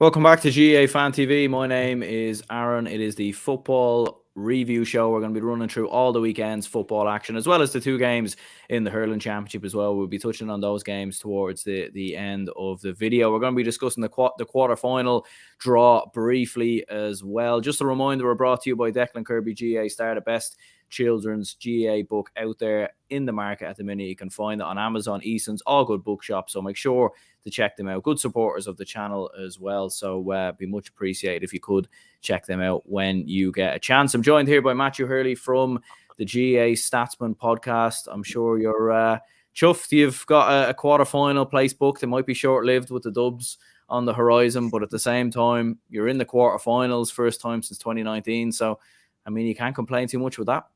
Welcome back to GAA Fan TV. My name is Aaron. It is the football review show. We're going to be running through all the weekend's football action, as well as the two games in the Hurling Championship as well. We'll be touching on those games towards the end of the video. We're going to be discussing the quarter-final draw briefly as well. Just a reminder, we're brought to you by Declan Kirby GAA Star, the best children's GAA book out there in the market at the minute. You can find it on Amazon, Easons, all good bookshops, so make sure to check them out. Good supporters of the channel as well, so be much appreciated if you could check them out when you get a chance. I'm joined here by Matthew Hurley from the GAA Statsman podcast. I'm sure you're chuffed you've got a quarter-final place booked. It might be short-lived with the Dubs on the horizon, but at the same time, you're in the quarter-finals, first time since 2019, so I mean, you can't complain too much with that.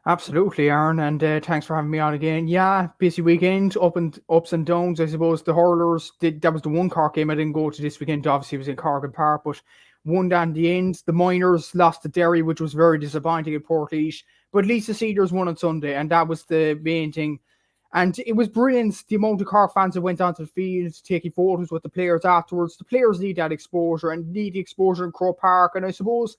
Absolutely, Aaron, and thanks for having me on again. Yeah, busy weekend, ups and downs. I suppose the hurlers that was the one Cork game I didn't go to this weekend. Obviously, it was in Cork Park, but won down the end. The Miners lost to Derry, which was very disappointing at Portlaoise. But at least the Cedars won on Sunday, and that was the main thing. And it was brilliant, the amount of Cork fans that went onto the field, taking photos with the players afterwards. The players need that exposure and need the exposure in Croke Park. And I suppose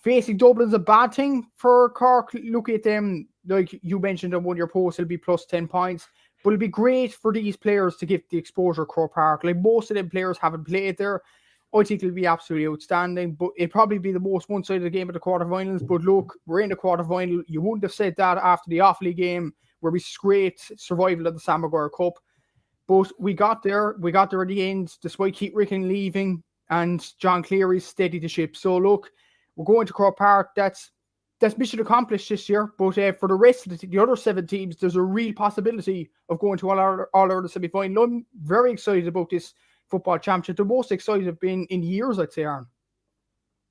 facing Dublin's a bad thing for Cork. Look at them, like you mentioned on one of your posts, it'll be plus 10 points. But it'll be great for these players to get the exposure at Croke Park. Like most of them players haven't played there. I think it'll be absolutely outstanding. But it'll probably be the most one-sided game of the quarterfinals. But look, we're in the quarterfinal. You wouldn't have said that after the Offaly game where we scraped survival of the Sam Maguire Cup. But we got there. We got there at the end, despite Keith Ricken leaving and John Cleary steadied the ship. So look, we're going to Croke Park. That's mission accomplished this year. But for the rest of the other 7 teams, there's a real possibility of going to all other semi-final. I'm very excited about this football championship. The most excited I've been in years, I'd say, Aaron.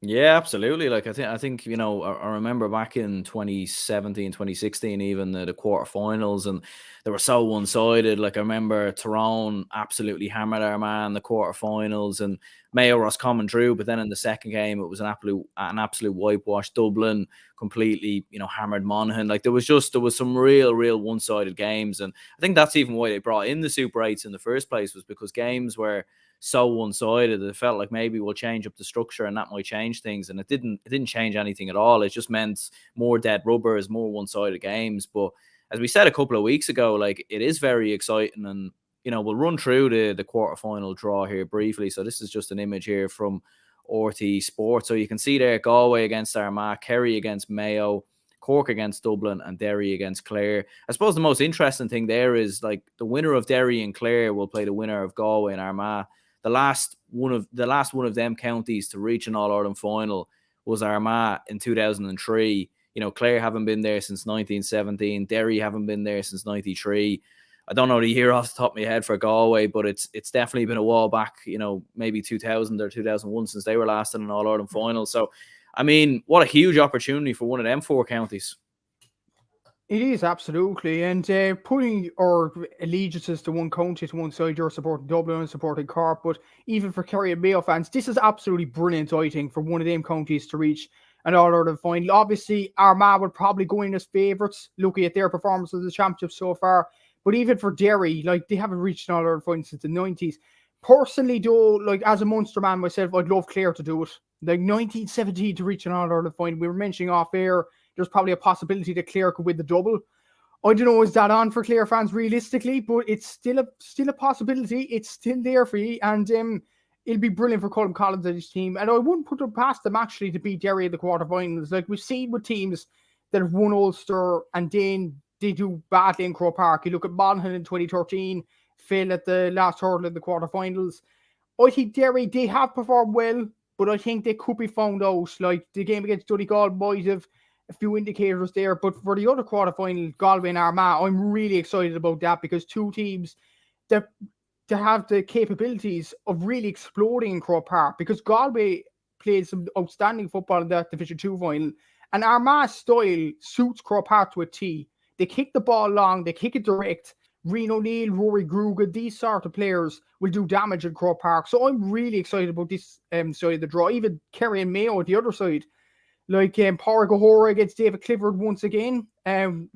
Yeah, absolutely. Like I think you know, I remember back in 2017, 2016, even the quarterfinals, and they were so one-sided. Like I remember Tyrone absolutely hammered Armagh in the quarterfinals, and Mayo Roscommon drew. But then in the second game, it was an absolute whitewash. Dublin completely, you know, hammered Monaghan. Like there was some real one-sided games, and I think that's even why they brought in the Super 8s in the first place, was because games were so one-sided. It felt like maybe we'll change up the structure and that might change things, and it didn't change anything at all. It just meant more dead rubbers, more one-sided games. But as we said a couple of weeks ago, like it is very exciting, and you know, we'll run through the quarterfinal draw here briefly. So this is just an image here from RT Sport. So you can see there Galway against Armagh, Kerry against Mayo, Cork against Dublin, and Derry against Clare. I suppose the most interesting thing there is like the winner of Derry and Clare will play the winner of Galway and Armagh. The last one of them counties to reach an All-Ireland final was Armagh in 2003. You know, Clare haven't been there since 1917. Derry haven't been there since 93. I don't know the year off the top of my head for Galway, but it's definitely been a while back, you know, maybe 2000 or 2001 since they were last in an All-Ireland final. So, I mean, what a huge opportunity for one of them 4 counties. It is, absolutely. And putting our allegiances to one county to one side, you're supporting Dublin and supporting Cork, but even for Kerry and Mayo fans, this is absolutely brilliant, I think, for one of them counties to reach an All-Ireland final. Obviously, Armagh would probably go in as favourites, looking at their performance of the championship so far. But even for Derry, like, they haven't reached an All-Ireland final since the 90s. Personally, though, like, as a Munster man myself, I'd love Clare to do it. Like, 1917 to reach an All-Ireland final. We were mentioning off air, there's probably a possibility that Clare could win the double. I don't know, is that on for Clare fans realistically? But it's still a possibility. It's still there for you. And it'll be brilliant for Colm Collins and his team. And I wouldn't put it past them, actually, to beat Derry in the quarterfinals. Like we've seen with teams that have won Ulster and then they do badly in Croke Park. You look at Monaghan in 2013, failed at the last hurdle in the quarterfinals. I think Derry, they have performed well, but I think they could be found out. Like the game against Donegal might have a few indicators there, but for the other quarterfinal, Galway and Armagh, I'm really excited about that, because two teams that have the capabilities of really exploding in Croke Park, because Galway played some outstanding football in that Division 2 final, and Armagh's style suits Croke Park to a T. They kick the ball long, they kick it direct. Rian O'Neill, Rory Gruga, these sort of players will do damage in Croke Park. So I'm really excited about this side of the draw. Even Kerry and Mayo at the other side. Like Pádraig O'Hora against David Clifford once again.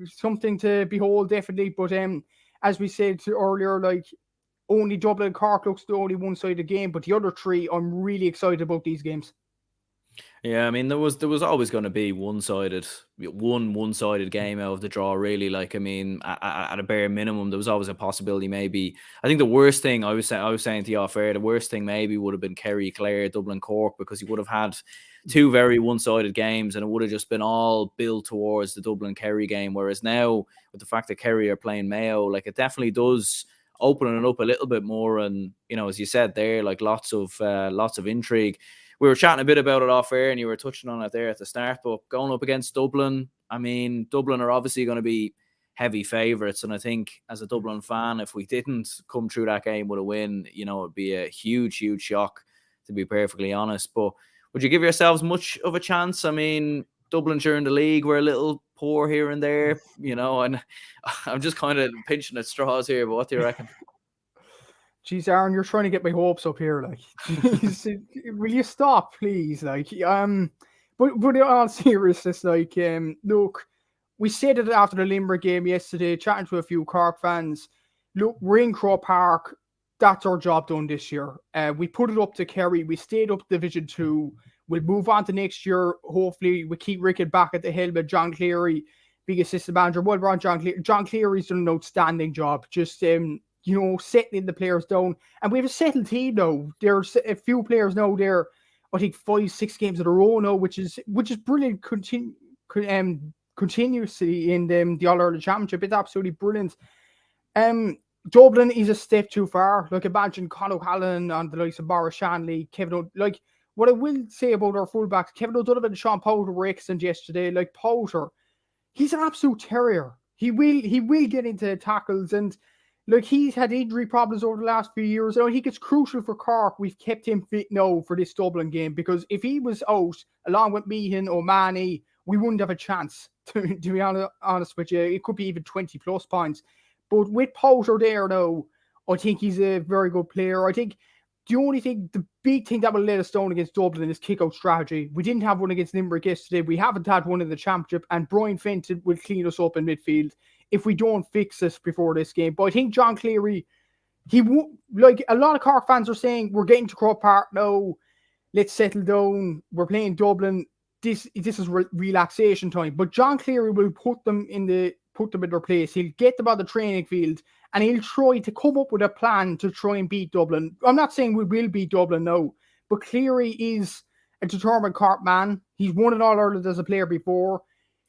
Something to behold, definitely. But as we said earlier, like only Dublin and Cork looks the only one-sided game, but the other three, I'm really excited about these games. Yeah, I mean there was always going to be one-sided game out of the draw, really. Like, I mean, at a bare minimum, there was always a possibility. Maybe I think the worst thing I was saying to you off air, the worst thing maybe would have been Kerry, Clare, Dublin, Cork, because you would have had two very one-sided games, and it would have just been all built towards the Dublin Kerry game. Whereas now, with the fact that Kerry are playing Mayo, like, it definitely does open it up a little bit more. And as you said there, like, lots of intrigue. We were chatting a bit about it off air, and you were touching on it there at the start. But going up against Dublin, I mean, Dublin are obviously going to be heavy favourites, and I think as a Dublin fan, if we didn't come through that game with a win, it'd be a huge, huge shock, to be perfectly honest. But would you give yourselves much of a chance? I mean, Dublin during the league were a little poor here and there, and I'm just kind of pinching at straws here. But what do you reckon? Jeez, Aaron, you're trying to get my hopes up here. Like, jeez, will you stop, please? Like, but in all seriousness, like, look, we said it after the Limerick game yesterday, chatting to a few Cork fans. Look, we're in Croke Park. That's our job done this year. We put it up to Kerry. We stayed up Division 2. We'll move on to next year. Hopefully, we keep Rickett back at the helm with John Cleary, big assistant manager. Well, we're on John Cleary. John Cleary's done an outstanding job. Just settling the players down. And we have a settled team now. There's a few players now there, I think 5-6 games in a row now, which is brilliant continuously in the All-Ireland Championship. It's absolutely brilliant. Dublin is a step too far. Like, imagine Conor O'Halloran and the likes of Boris Shanley, Kevin like, what I will say about our fullbacks, Kevin O'Donovan and Sean Powter were excellent yesterday. Like, Powter, he's an absolute terrier. He will get into tackles, and like, he's had injury problems over the last few years. I think it's crucial for Cork we've kept him fit now for this Dublin game, because if he was out, along with Meehan, O'Mahony, we wouldn't have a chance, to be honest with you. It could be even 20-plus points. But with Powter there now, I think he's a very good player. I think the big thing that will let us down against Dublin is kick-out strategy. We didn't have one against Limerick yesterday. We haven't had one in the Championship, and Brian Fenton will clean us up in midfield if we don't fix this before this game. But I think John Cleary, like a lot of Cork fans are saying, we're getting to Croke Park now, let's settle down, we're playing Dublin, this is relaxation time. But John Cleary will put them in their place. He'll get them on the training field, and he'll try to come up with a plan to try and beat Dublin. I'm not saying we will beat Dublin now, but Cleary is a determined Cork man. He's won it All-Ireland as a player before.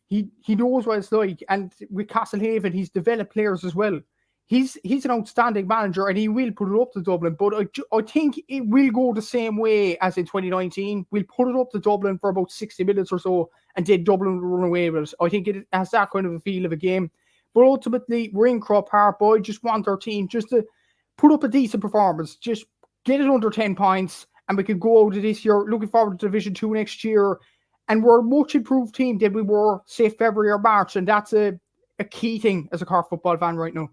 He knows what it's like, and with Castlehaven, he's developed players as well. He's an outstanding manager, and he will put it up to Dublin. But I think it will go the same way as in 2019. We'll put it up to Dublin for about 60 minutes or so, and then Dublin will run away with it. I think it has that kind of a feel of a game. But ultimately, we're in Croke Park, boy. Just want our team just to put up a decent performance. Just get it under 10 points, and we can go out of this year looking forward to Division 2 next year. And we're a much improved team than we were, say, February or March. And that's a key thing as a Cork football fan right now.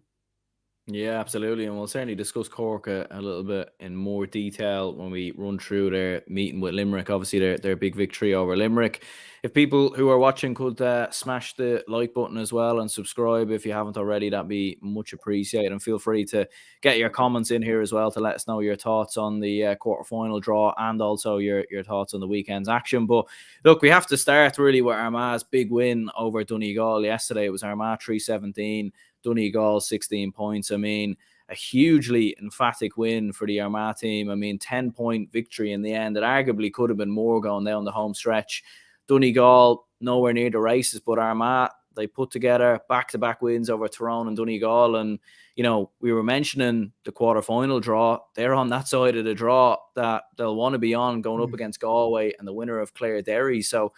Yeah, absolutely. And we'll certainly discuss Cork a little bit in more detail when we run through their meeting with Limerick. Obviously, their big victory over Limerick. If people who are watching could smash the like button as well and subscribe if you haven't already, that'd be much appreciated. And feel free to get your comments in here as well to let us know your thoughts on the quarter-final draw, and also your thoughts on the weekend's action. But look, we have to start really with Armagh's big win over Donegal yesterday. It was Armagh 3-17. Donegal 16 points. I mean, a hugely emphatic win for the Armagh team. I mean, 10-point victory in the end. It arguably could have been more going down the home stretch. Donegal nowhere near the races, but Armagh, they put together back-to-back wins over Tyrone and Donegal. And, we were mentioning the quarter-final draw. They're on that side of the draw that they'll want to be on, going up against Galway and the winner of Clare Derry. So,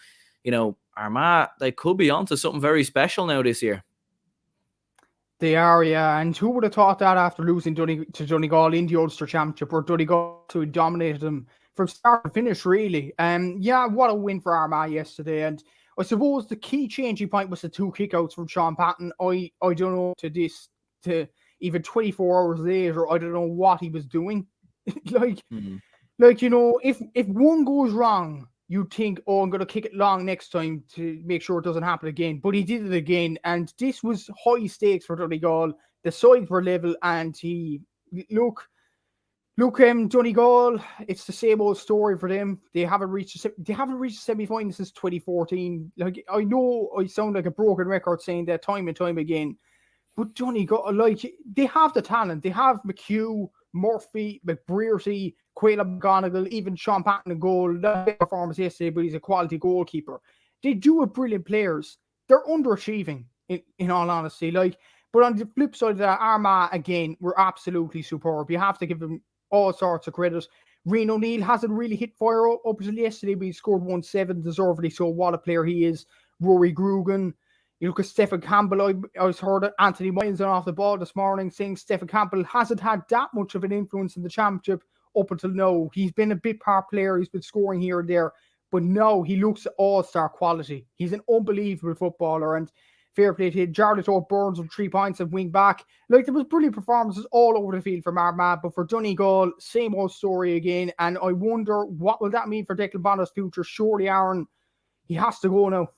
Armagh, they could be on to something very special now this year. They are, yeah. And who would have thought that after losing to Donegal in the Ulster Championship, where Donegal dominated them from start to finish, really. Yeah, what a win for Armagh yesterday. And I suppose the key changing point was the 2 kickouts from Sean Patton. I don't know, to even 24 hours later, I don't know what he was doing. If one goes wrong, you'd think, I'm going to kick it long next time to make sure it doesn't happen again. But he did it again. And this was high stakes for Donegal. The sides were level, and he look, Donegal, it's the same old story for them. They haven't reached the semi-final since 2014. Like, I know I sound like a broken record saying that time and time again, but Donegal, like, they have the talent. They have McHugh, Murphy, McBrearty, Quayla McGonigal, even Sean Patton in goal. Not performance yesterday, but he's a quality goalkeeper. They do have brilliant players. They're underachieving, in all honesty. Like, but on the flip side of that, Armagh, again, were absolutely superb. You have to give them all sorts of credit. Rian O'Neill hasn't really hit fire up until yesterday, but he scored 1-7 deservedly. So what a player he is. Rory Grugan. You look at Stephen Campbell. I was heard Anthony Myans off the ball this morning saying Stephen Campbell hasn't had that much of an influence in the championship up until now. He's been a big part player. He's been scoring here and there. But now he looks all-star quality. He's an unbelievable footballer. And fair play to him. Jarlath Burns with 3 points and wing back. Like, there was brilliant performances all over the field from Armagh, but for Donegal, same old story again. And I wonder, what will that mean for Declan Bonner's future? Surely, Aaron, he has to go now.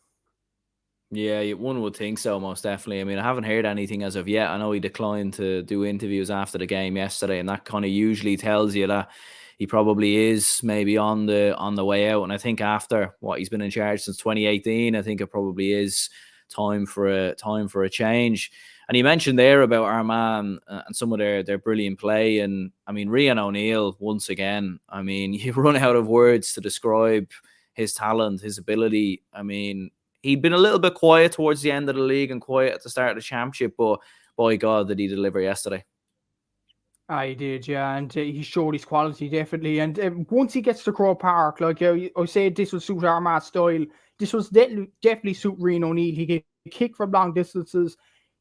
Yeah, one would think so, most definitely. I mean, I haven't heard anything as of yet. I know he declined to do interviews after the game yesterday, and that kind of usually tells you that he probably is maybe on the way out. And I think after what he's been in charge since 2018, I think it probably is time for a change. And you mentioned there about Armagh and some of their brilliant play. And I mean, Rian O'Neill, once again, I mean, you run out of words to describe his talent, his ability. I mean, he'd been a little bit quiet towards the end of the league and quiet at the start of the championship, but by God, did he deliver yesterday. He did, yeah, and he showed his quality, definitely. And once he gets to Croke Park, like I said, this will suit Armagh's style. This was definitely suit Rian O'Neill. He can kick from long distances.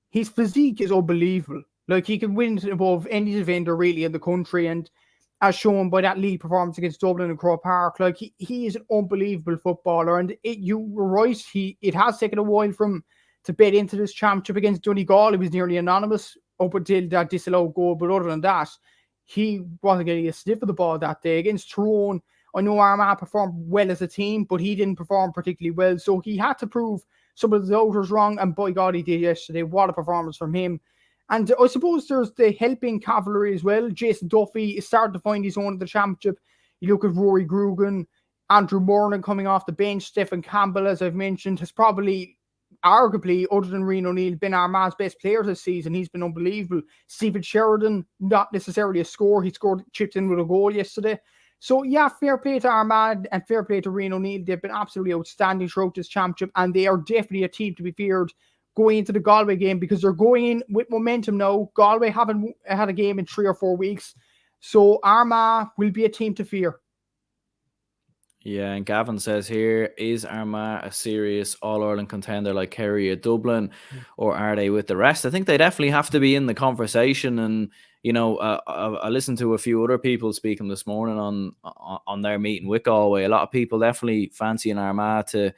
His physique is unbelievable. Like, he can win above any defender, really, in the country. And as shown by that league performance against Dublin and Croke Park, like, he is an unbelievable footballer. And you were right, it has taken a while for him to bet into this championship against Donegal. He was nearly anonymous up until that disallowed goal, but other than that, he wasn't getting a sniff of the ball that day. Against Tyrone, I know Armagh performed well as a team, but he didn't perform particularly well, so he had to prove some of the doubters wrong, and by God, he did yesterday. What a performance from him. And I suppose there's the helping cavalry as well. Jason Duffy is starting to find his own in the championship. You look at Rory Grugan, Andrew Moran coming off the bench, Stephen Campbell, as I've mentioned, has probably, arguably, other than Rian O'Neill, been Armagh's best player this season. He's been unbelievable. Stephen Sheridan, not necessarily a score. He chipped in with a goal yesterday. So, yeah, fair play to Armagh and fair play to Rian O'Neill. They've been absolutely outstanding throughout this championship, and they are definitely a team to be feared going into the Galway game, because they're going in with momentum now. Galway haven't had a game in 3 or 4 weeks. So Armagh will be a team to fear. Yeah, and Gavin says here, is Armagh a serious All-Ireland contender like Kerry or Dublin, or are they with the rest? I think they definitely have to be in the conversation. And, you know, I listened to a few other people speaking this morning on their meeting with Galway. A lot of people definitely fancying Armagh to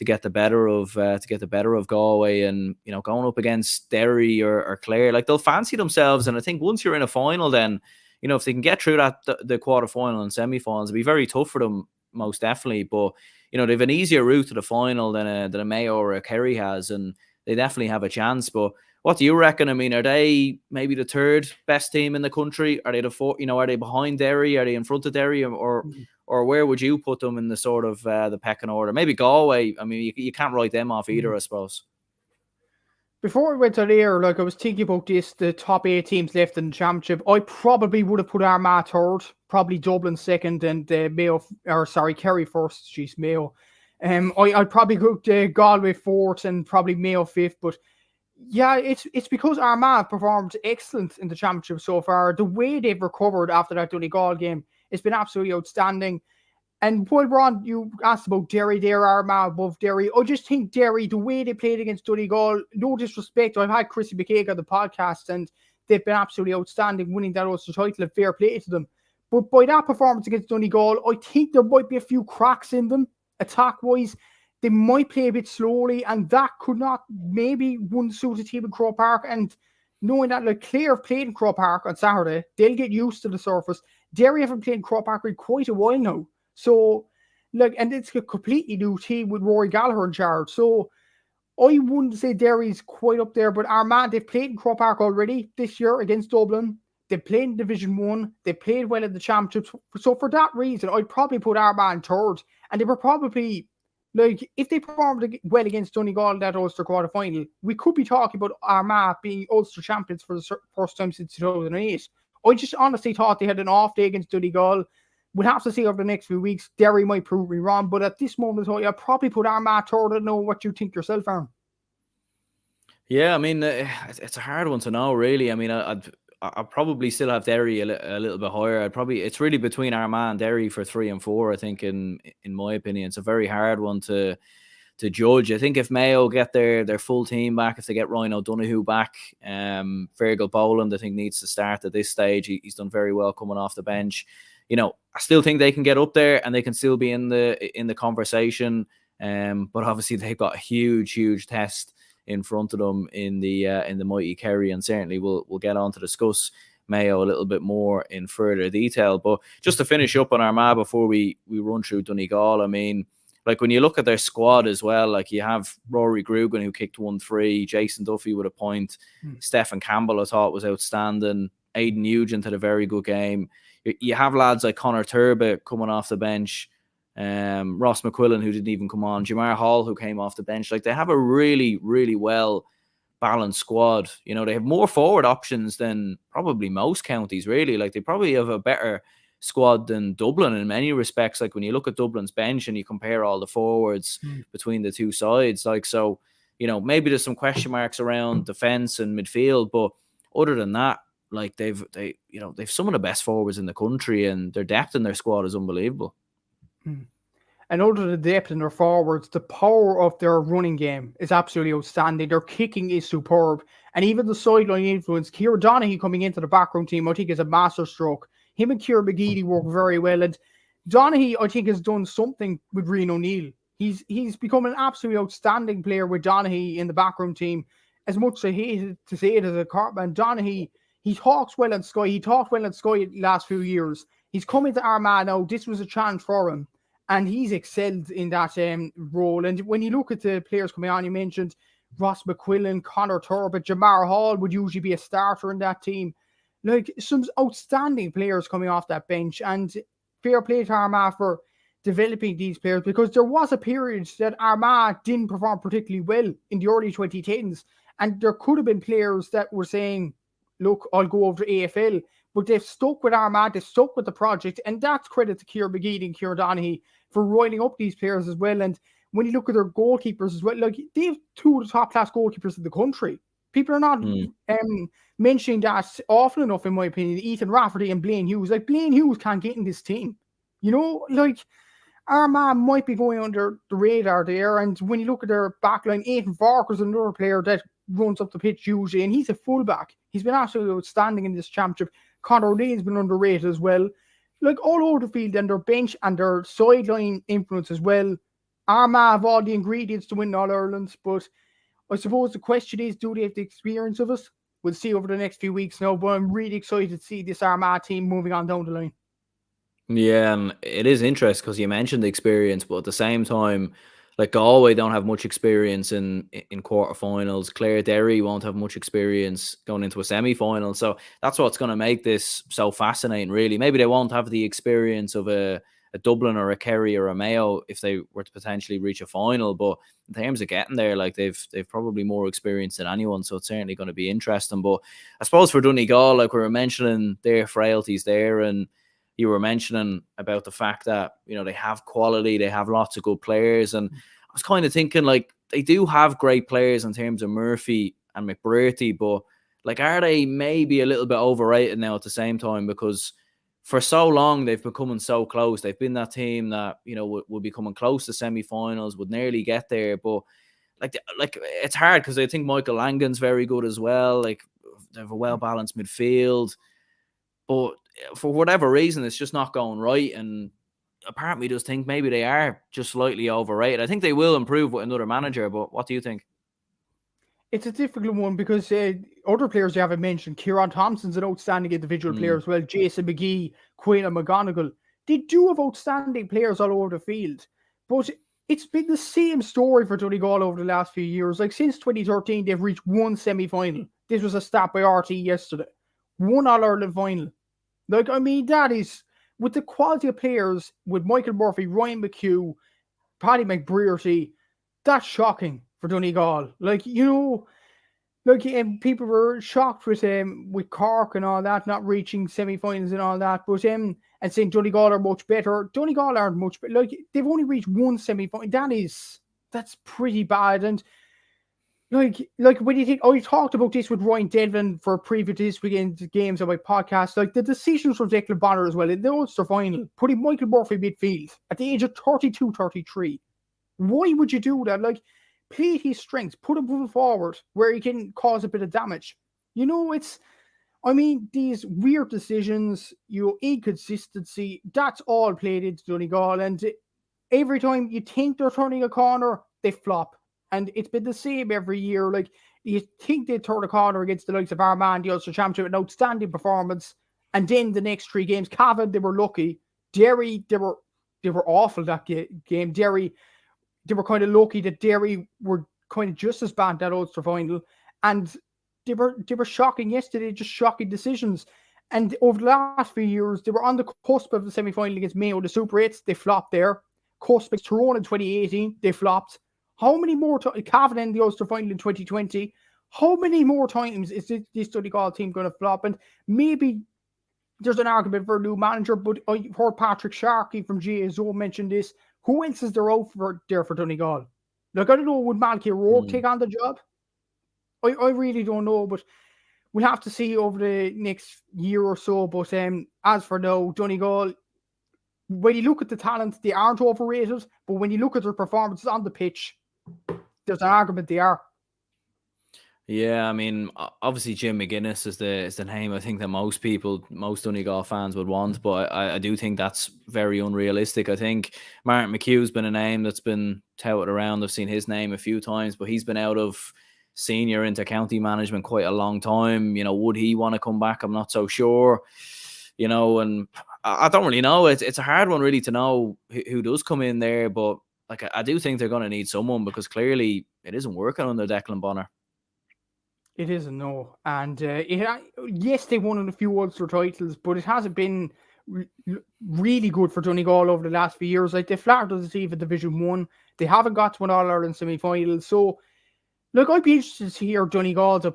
get the better of Galway, and, you know, going up against Derry or Clare, like, they'll fancy themselves. And I think once you're in a final, then, you know, if they can get through the quarterfinal and semi-finals, it'll be very tough for them, most definitely. But, you know, they have an easier route to the final than a Mayo or a Kerry has, and they definitely have a chance. But what do you reckon? I mean, are they maybe the third best team in the country? Are they the fourth? You know, are they behind Derry? Are they in front of Derry? Or where would you put them in the sort of the pecking order? Maybe Galway. I mean, you can't write them off either, I suppose. Before we went on air, like, I was thinking about this, the top 8 teams left in the championship. I probably would have put Armagh third, probably Dublin second, and Kerry first. Jeez, Mayo. I'd probably put Galway fourth and probably Mayo fifth. But yeah, it's because Armagh performed excellent in the championship so far. The way they've recovered after that Donegal game, it's been absolutely outstanding. And while we're on, you asked about Derry there, Armagh above Derry. I just think Derry, the way they played against Donegal, no disrespect, I've had Chrissy McCaig on the podcast, and they've been absolutely outstanding, winning that Ulster title, and fair play to them. But by that performance against Donegal, I think there might be a few cracks in them, attack-wise. They might play a bit slowly, and that could not maybe wouldn't suit a team in Croke Park. And knowing that, like, Clare played in Croke Park on Saturday, they'll get used to the surface. Derry haven't played in Croke Park in quite a while now. So, like, and it's a completely new team with Rory Gallagher in charge. So, I wouldn't say Derry's quite up there, but Armagh, they've played in Croke Park already this year against Dublin. They played in Division 1. They played well in the championships. So for that reason, I'd probably put Armagh in third. And they were probably, like, if they performed well against Donegal in that Ulster quarter-final, we could be talking about Armagh being Ulster champions for the first time since 2008. I just honestly thought they had an off day against Donegal. We'll have to see over the next few weeks. Derry might prove me wrong, but at this moment, I'd probably put Armagh third. I don't know what you think yourself, Aaron. Yeah, I mean, it's a hard one to know, really. I mean, I'd probably still have Derry a little bit higher. It's really between Armagh and Derry for 3 and 4. I think, in my opinion, it's a very hard one to judge. I think if Mayo get their full team back, if they get Ryan O'Donoghue back, Fergal Boland, I think, needs to start at this stage. He's done very well coming off the bench. You know, I still think they can get up there and they can still be in the conversation. But obviously they've got a huge test in front of them in the mighty Kerry, and certainly we'll get on to discuss Mayo a little bit more in further detail. But just to finish up on Armagh before we run through Donegal, I mean, like, when you look at their squad as well, like, you have Rory Grugan, who kicked 1-3, Jason Duffy with a point, Stephen Campbell, I thought, was outstanding, Aidan Nugent had a very good game. You have lads like Conor Turba coming off the bench, Ross McQuillan, who didn't even come on, Jamar Hall, who came off the bench. Like, they have a really well balanced squad. You know, they have more forward options than probably most counties, really. Like, they probably have a better squad than Dublin in many respects. Like, when you look at Dublin's bench and you compare all the forwards between the two sides, like, so, you know, maybe there's some question marks around defense and midfield, but other than that, like, they've some of the best forwards in the country, and their depth in their squad is unbelievable. And other than the depth in their forwards, the power of their running game is absolutely outstanding. Their kicking is superb. And even the sideline influence, Ciara Donaghy coming into the backroom team, I think, is a master stroke. Him and Ciara McGeady work very well. And Donaghy, I think, has done something with Rian O'Neill. He's become an absolutely outstanding player with Donaghy in the backroom team. As much as I hated to say it as a Cartman, Donaghy, he talks well on Sky. He talked well on Sky the last few years. He's come into Armagh now. This was a chance for him. And he's excelled in that role. And when you look at the players coming on, you mentioned Ross McQuillan, Conor Turba, Jamar Hall would usually be a starter in that team. Like, some outstanding players coming off that bench. And fair play to Armagh for developing these players, because there was a period that Armagh didn't perform particularly well in the early 2010s. And there could have been players that were saying, look, I'll go over to AFL. But they've stuck with Armagh, they've stuck with the project, and that's credit to Ciara McGeady and Ciara Donaghy for rolling up these players as well. And when you look at their goalkeepers as well, like, they have two of the top-class goalkeepers in the country. People are not mentioning that often enough, in my opinion. Ethan Rafferty and Blaine Hughes. Like, Blaine Hughes can't get in this team. You know, like, Armagh might be going under the radar there. And when you look at their backline, Aidan Farker's another player that runs up the pitch usually, and he's a fullback. He's been absolutely outstanding in this championship. Conor O'Leary's been underrated as well. Like, all over the field, and their bench and their sideline influence as well. Armagh have all the ingredients to win All-Ireland, but I suppose the question is, do they have the experience of it? We'll see over the next few weeks now, but I'm really excited to see this Armagh team moving on down the line. Yeah, and it is interesting because you mentioned the experience, but at the same time, like, Galway don't have much experience in quarterfinals. Clare Derry won't have much experience going into a semi-final. So that's what's going to make this so fascinating, really. Maybe they won't have the experience of a Dublin or a Kerry or a Mayo if they were to potentially reach a final. But in terms of getting there, like, they've probably more experience than anyone. So it's certainly going to be interesting. But I suppose for Donegal, like, we were mentioning their frailties there, and you were mentioning about the fact that, you know, they have quality, they have lots of good players. And I was kind of thinking, like, they do have great players in terms of Murphy and McBrearty, but, like, are they maybe a little bit overrated now at the same time? Because for so long, they've become so close. They've been that team that, you know, would be coming close to semi-finals, would nearly get there. But, like it's hard because I think Michael Langan's very good as well. Like, they have a well-balanced midfield. But for whatever reason, it's just not going right. And apparently just think maybe they are just slightly overrated. I think they will improve with another manager, but what do you think? It's a difficult one because other players you haven't mentioned, Kieran Thompson's an outstanding individual player as well, Jason McGee, Quayle McGonigal. They do have outstanding players all over the field, but it's been the same story for Donegal over the last few years. Like, since 2013, they've reached one semi-final. This was a stat by RT yesterday. 1 All-Ireland final. Like, I mean, that is, with the quality of players, with Michael Murphy, Ryan McHugh, Paddy McBrearty, that's shocking for Donegal. Like, like people were shocked with Cork and all that, not reaching semi-finals and all that, but and saying Donegal are much better. Donegal aren't much better. Like, they've only reached 1 semi-final. That's pretty bad. And like when you think, I talked about this with Ryan Devlin for previous this weekend's games on my podcast, like the decisions from Declan Bonner as well in the Ulster final, putting Michael Murphy midfield at the age of 32, 33. Why would you do that? Like, play his strengths, put him forward where he can cause a bit of damage. These weird decisions, inconsistency, that's all played into Donegal. And every time you think they're turning a corner, they flop. And it's been the same every year. Like, you think they turn a corner against the likes of Armagh, the Ulster Championship, an outstanding performance. And then the next 3 games, Cavan, they were lucky. Derry, they were awful that game. Derry, they were kind of lucky that Derry were kind of just as bad that Ulster final. And they were shocking yesterday, just shocking decisions. And over the last few years, they were on the cusp of the semi-final against Mayo, the Super 8s. They flopped there. Cusp against Tyrone in 2018, they flopped. How many more times, Cavan in the Ulster final in 2020, how many more times is this Donegal team going to flop? And maybe there's an argument for a new manager, but I heard Patrick Sharkey from GAA Star mention this. Who else is there out there for Donegal? Like, I don't know, would Malky O'Rourke take on the job? I really don't know, but we'll have to see over the next year or so. But as for now, Donegal, when you look at the talent, they aren't overrated, but when you look at their performances on the pitch, there's an argument they are. Yeah, I mean, obviously Jim McGuinness is the name I think that most Donegal fans would want, but I do think that's very unrealistic. I think Martin McHugh's been a name that's been touted around. I've seen his name a few times, but he's been out of senior into county management quite a long time. Would he want to come back? I'm not so sure. And I don't really know. It's a hard one really to know who does come in there, but like I do think they're going to need someone because clearly it isn't working under Declan Bonner. It isn't, no. And yes, they won a few Ulster titles, but it hasn't been really good for Donegal over the last few years. Like, they flattered the team in Division 1. They haven't got to an All-Ireland semi-final. So, look, I'd be interested to hear Donegal's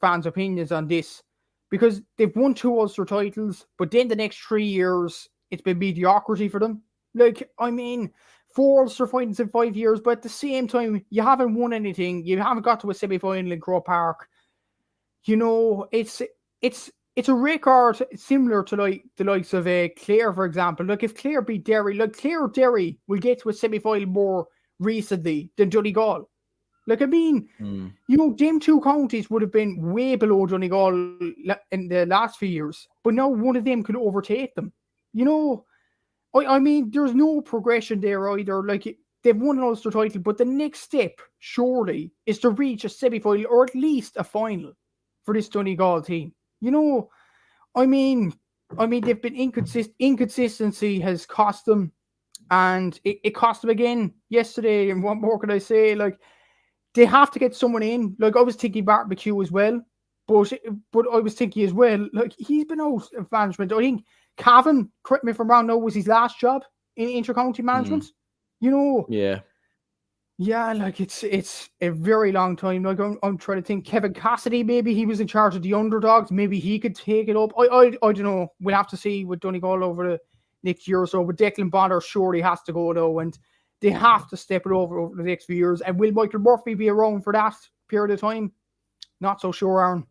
fans' opinions on this, because they've won 2 Ulster titles, but then the next 3 years, it's been mediocrity for them. Like, I mean, 4 Ulster finals in 5 years, but at the same time, you haven't won anything. You haven't got to a semi-final in Croke Park. It's a record similar to like the likes of Clare, for example. Like, if Clare beat Derry, like Clare or Derry will get to a semi-final more recently than Donegal. Like, I mean, them 2 counties would have been way below Donegal in the last few years, but now one of them could overtake them. I mean, there's no progression there either. Like, they've won an Ulster title, but the next step, surely, is to reach a semi-final or at least a final for this Donegal team. I mean, they've been inconsistent. Inconsistency has cost them, and it cost them again yesterday. And what more can I say? Like, they have to get someone in. Like, I was thinking Bart McHugh as well, but I was thinking as well, like, he's been out of management. I think Cavan, correct me if I'm wrong, was his last job in inter-county management. Yeah. Yeah, like, it's a very long time. Like, I'm trying to think. Kevin Cassidy, maybe he was in charge of the underdogs. Maybe he could take it up. I don't know. We'll have to see with Donegal over the next year or so. But Declan Bonner surely has to go, though, and they have to step it over the next few years. And will Michael Murphy be around for that period of time? Not so sure, Aaron.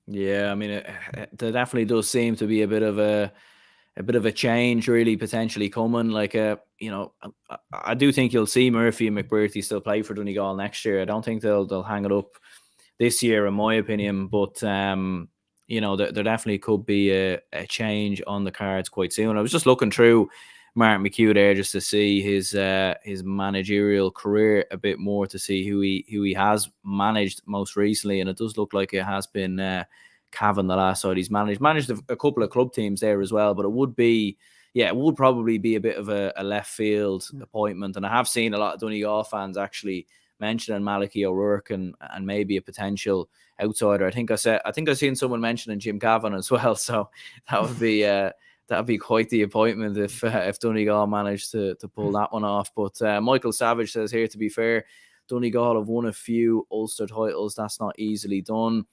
Yeah, I mean, there definitely does seem to be a bit of a change really potentially coming. Like, I do think you'll see Murphy and McBrearty still play for Donegal next year. I don't think they'll hang it up this year, in my opinion. But there definitely could be a change on the cards quite soon. I was just looking through Martin McHugh there just to see his managerial career a bit more, to see who he has managed most recently, and it does look like it has been Cavan the last side he's managed a couple of club teams there as well. But it would probably be a bit of a left field appointment, and I have seen a lot of Donegal fans actually mentioning Malachi O'Rourke and maybe a potential outsider. I think I seen someone mentioning Jim Cavan as well. So that would be that'd be quite the appointment if Donegal managed to pull that one off. But Michael Savage says here, to be fair, Donegal have won a few Ulster titles. That's not easily done.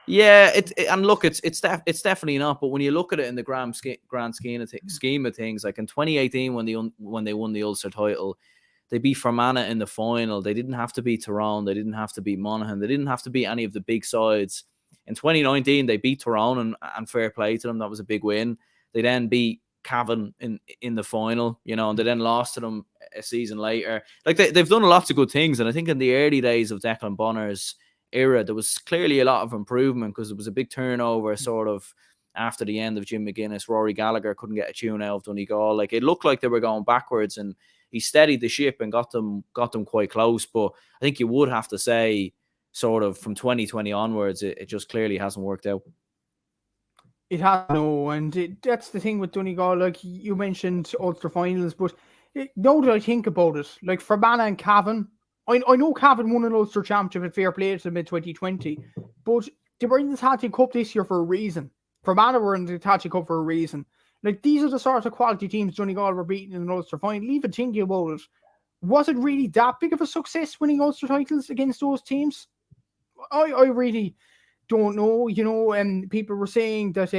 Yeah, and look, it's definitely not. But when you look at it in the grand scheme of things, like in 2018 when they won the Ulster title, they beat Fermanagh in the final. They didn't have to beat Tyrone. They didn't have to beat Monaghan. They didn't have to beat any of the big sides. In 2019, they beat Tyrone, and fair play to them. That was a big win. They then beat Cavan in the final, and they then lost to them a season later. Like they've done lots of good things, and I think in the early days of Declan Bonner's era, there was clearly a lot of improvement because there was a big turnover sort of after the end of Jim McGuinness. Rory Gallagher couldn't get a tune out of Donegal. Like it looked like they were going backwards, and he steadied the ship and got them quite close. But I think you would have to say, sort of from 2020 onwards, it just clearly hasn't worked out. It has no, and that's the thing with Donegal. Like you mentioned Ulster finals, but now that I think about it, like Fermanagh and Cavan, I know Cavan won an Ulster championship at fair play to them in 2020, but they were in the Tattoo Cup this year for a reason. Fermanagh were in the Tattoo Cup for a reason. Like these are the sort of quality teams Donegal were beating in an Ulster final. Even thinking about it, was it really that big of a success winning Ulster titles against those teams? I really don't know. And people were saying that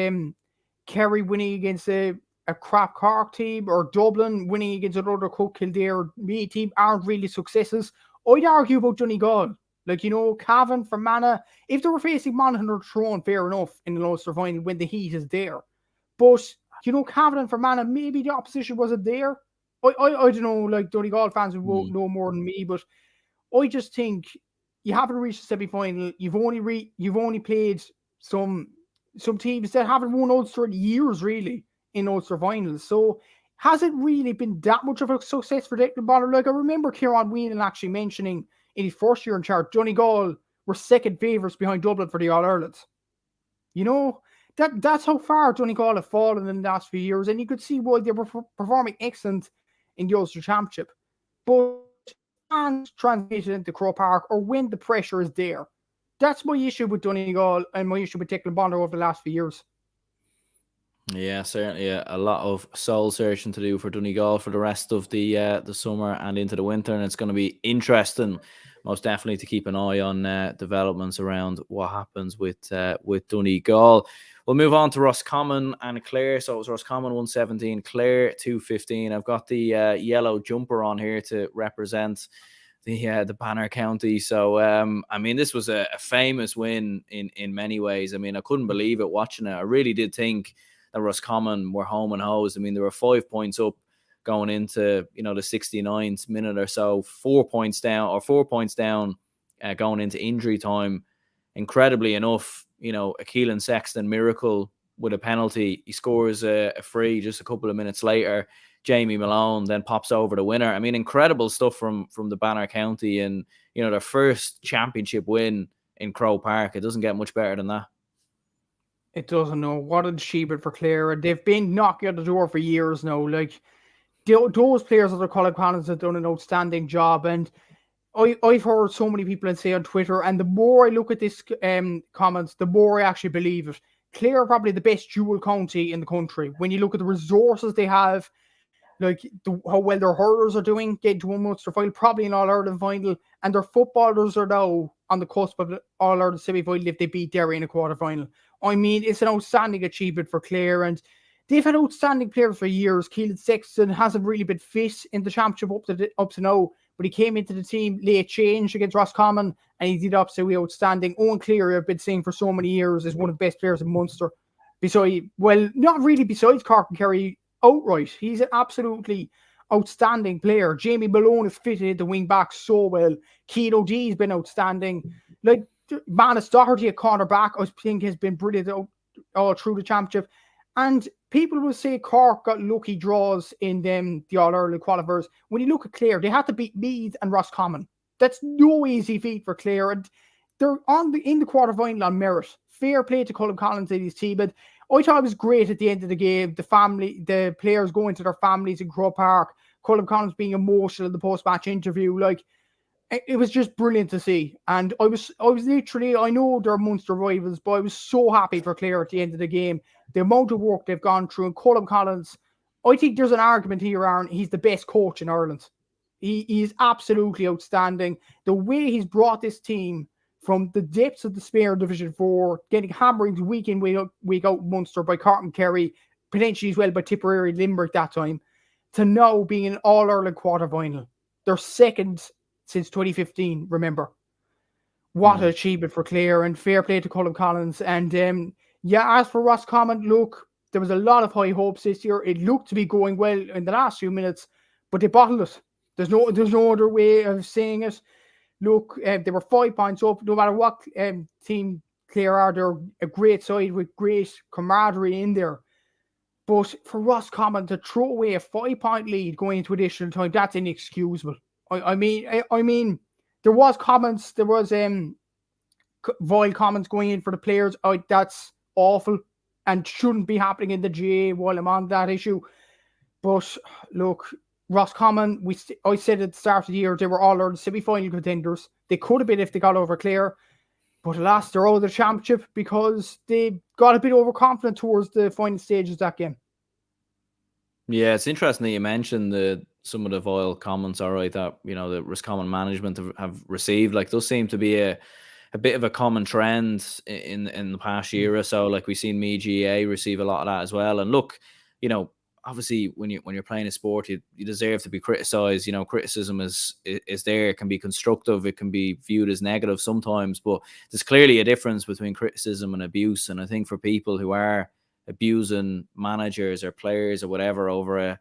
Kerry winning against a crap Cork team or Dublin winning against another Cook, Kildare or Mayo team aren't really successes. I'd argue about Donegal. Like, Cavan, Fermanagh, if they were facing Monaghan or Tyrone, fair enough, in the Ulster final when the heat is there. But, Cavan and Fermanagh, maybe the opposition wasn't there. I don't know, like, Donegal fans would know more than me, but I just think you haven't reached the semi-final. You've only played some teams that haven't won Ulster in years, really, in Ulster finals. So has it really been that much of a success for Declan Bonner? Like, I remember Kieran Whelan actually mentioning in his first year in charge, Donegal were second favourites behind Dublin for the All-Irelands. That's how far Donegal have fallen in the last few years, and you could see why they were performing excellent in the Ulster Championship. But and translated into Croke Park or when the pressure is there. That's my issue with Donegal and my issue with Declan Bonner over the last few years. Yeah, certainly a lot of soul searching to do for Donegal for the rest of the summer and into the winter, and it's going to be interesting, most definitely, to keep an eye on developments around what happens with Donegal. We'll move on to Roscommon and Clare. So it was Roscommon 117, Clare 215. I've got the yellow jumper on here to represent the Banner County. So I mean, this was a famous win in many ways. I mean, I couldn't believe it watching it. I really did think that Roscommon were home and hosed. I mean, they were 5 points up going into the 69th minute or so, 4 points down going into injury time. Incredibly enough, a Keelan Sexton miracle with a penalty. He scores a free just a couple of minutes later. Jamie Malone then pops over the winner. I mean, incredible stuff from the Banner County, and their first championship win in Croke Park. It doesn't get much better than that. It doesn't know. What an achievement for Clare. They've been knocking at the door for years now. Like, those players that are Colin Collins have done an outstanding job, and I've heard so many people say on Twitter, and the more I look at this comments, the more I actually believe it. Clare are probably the best dual county in the country. When you look at the resources they have, like how well their hurlers are doing, getting to one Munster final, probably an All-Ireland final, and their footballers are now on the cusp of the All-Ireland semi-final if they beat Derry in a quarter-final. I mean, it's an outstanding achievement for Clare, and they've had outstanding players for years. Keelan Sexton hasn't really been fit in the championship up to now, but he came into the team late change against Roscommon, and he did absolutely outstanding. Owen Cleary, I've been saying for so many years, is one of the best players in Munster. Not really besides Cork and Kerry outright. He's an absolutely outstanding player. Jamie Malone has fitted the wing back so well. Keane O'Dee's been outstanding. Like, Manus Doherty at cornerback, I think, has been brilliant all through the championship. And people will say Cork got lucky draws in the All-Ireland qualifiers. When you look at Clare, they had to beat Meath and Roscommon. That's no easy feat for Clare. And they're in the quarterfinal on merit. Fair play to Colin Collins and his team. And I thought it was great at the end of the game. The players going to their families in Croke Park. Colin Collins being emotional in the post-match interview. Like, it was just brilliant to see. And I was literally, I know they're Munster rivals, but I was so happy for Clare at the end of the game. The amount of work they've gone through, and Colm Collins, I think there's an argument here, Aaron, he's the best coach in Ireland. He is absolutely outstanding. The way he's brought this team from the depths of despair in Division 4, getting hammerings week in, week out Munster by Cork and Kerry, potentially as well by Tipperary, Limerick that time, to now being an All-Ireland quarter-final. They're second since 2015, remember. What an achievement for Clare, and fair play to Colm Collins. And as for Roscommon, look, there was a lot of high hopes this year. It looked to be going well in the last few minutes, but they bottled it. There's no other way of saying it. Look, they were 5 points up. No matter what team Clare are, they're a great side with great camaraderie in there. But for Roscommon to throw away a 5-point lead going into additional time, that's inexcusable. I mean, there was comments, there was vile comments going in for the players. That's awful and shouldn't be happening in the GAA while I'm on that issue. But look, Roscommon, I said at the start of the year they were all-Ireland semi-final contenders. They could have been if they got over Clare, but alas, they're out of the championship because they got a bit overconfident towards the final stages of that game. Yeah, it's interesting that you mentioned some of the vile comments, all right, that, you know, the Roscommon management have received. Like, those seem to be a bit of a common trend in the past year or so. Like, we've seen GAA receive a lot of that as well. And look, you know, obviously when you're playing a sport, you deserve to be criticized. You know, criticism is there. It can be constructive, it can be viewed as negative sometimes, but there's clearly a difference between criticism and abuse. And I think for people who are abusing managers or players or whatever over a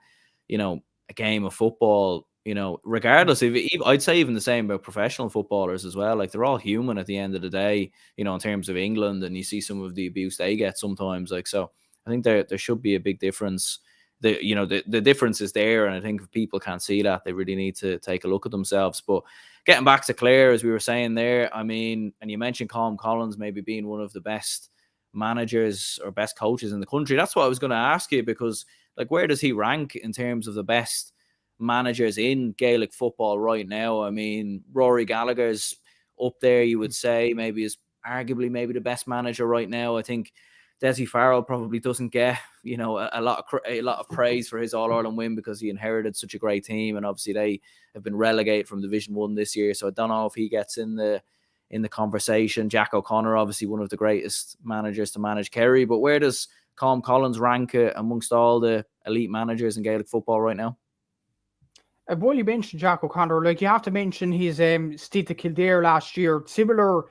game of football, you know, regardless, I'd say even the same about professional footballers as well. Like, they're all human at the end of the day, you know, in terms of England, and you see some of the abuse they get sometimes. Like, so I think there should be a big difference. The difference is there, and I think if people can't see that, they really need to take a look at themselves. But getting back to Clare, as we were saying there, I mean, and you mentioned Colm Collins maybe being one of the best managers or best coaches in the country. That's what I was going to ask you, because, like, where does he rank in terms of the best managers in Gaelic football right now? I mean, Rory Gallagher's up there, you would say, maybe is arguably maybe the best manager right now. I think Dessie Farrell probably doesn't get, you know, a lot of praise for his All-Ireland win because he inherited such a great team, and obviously they have been relegated from Division 1 this year, so I don't know if he gets in the conversation. Jack O'Connor, obviously one of the greatest managers to manage Kerry, but where does Colm Collins rank amongst all the elite managers in Gaelic football right now? Well, you mentioned Jack O'Connor, like, you have to mention his stint to Kildare last year, similar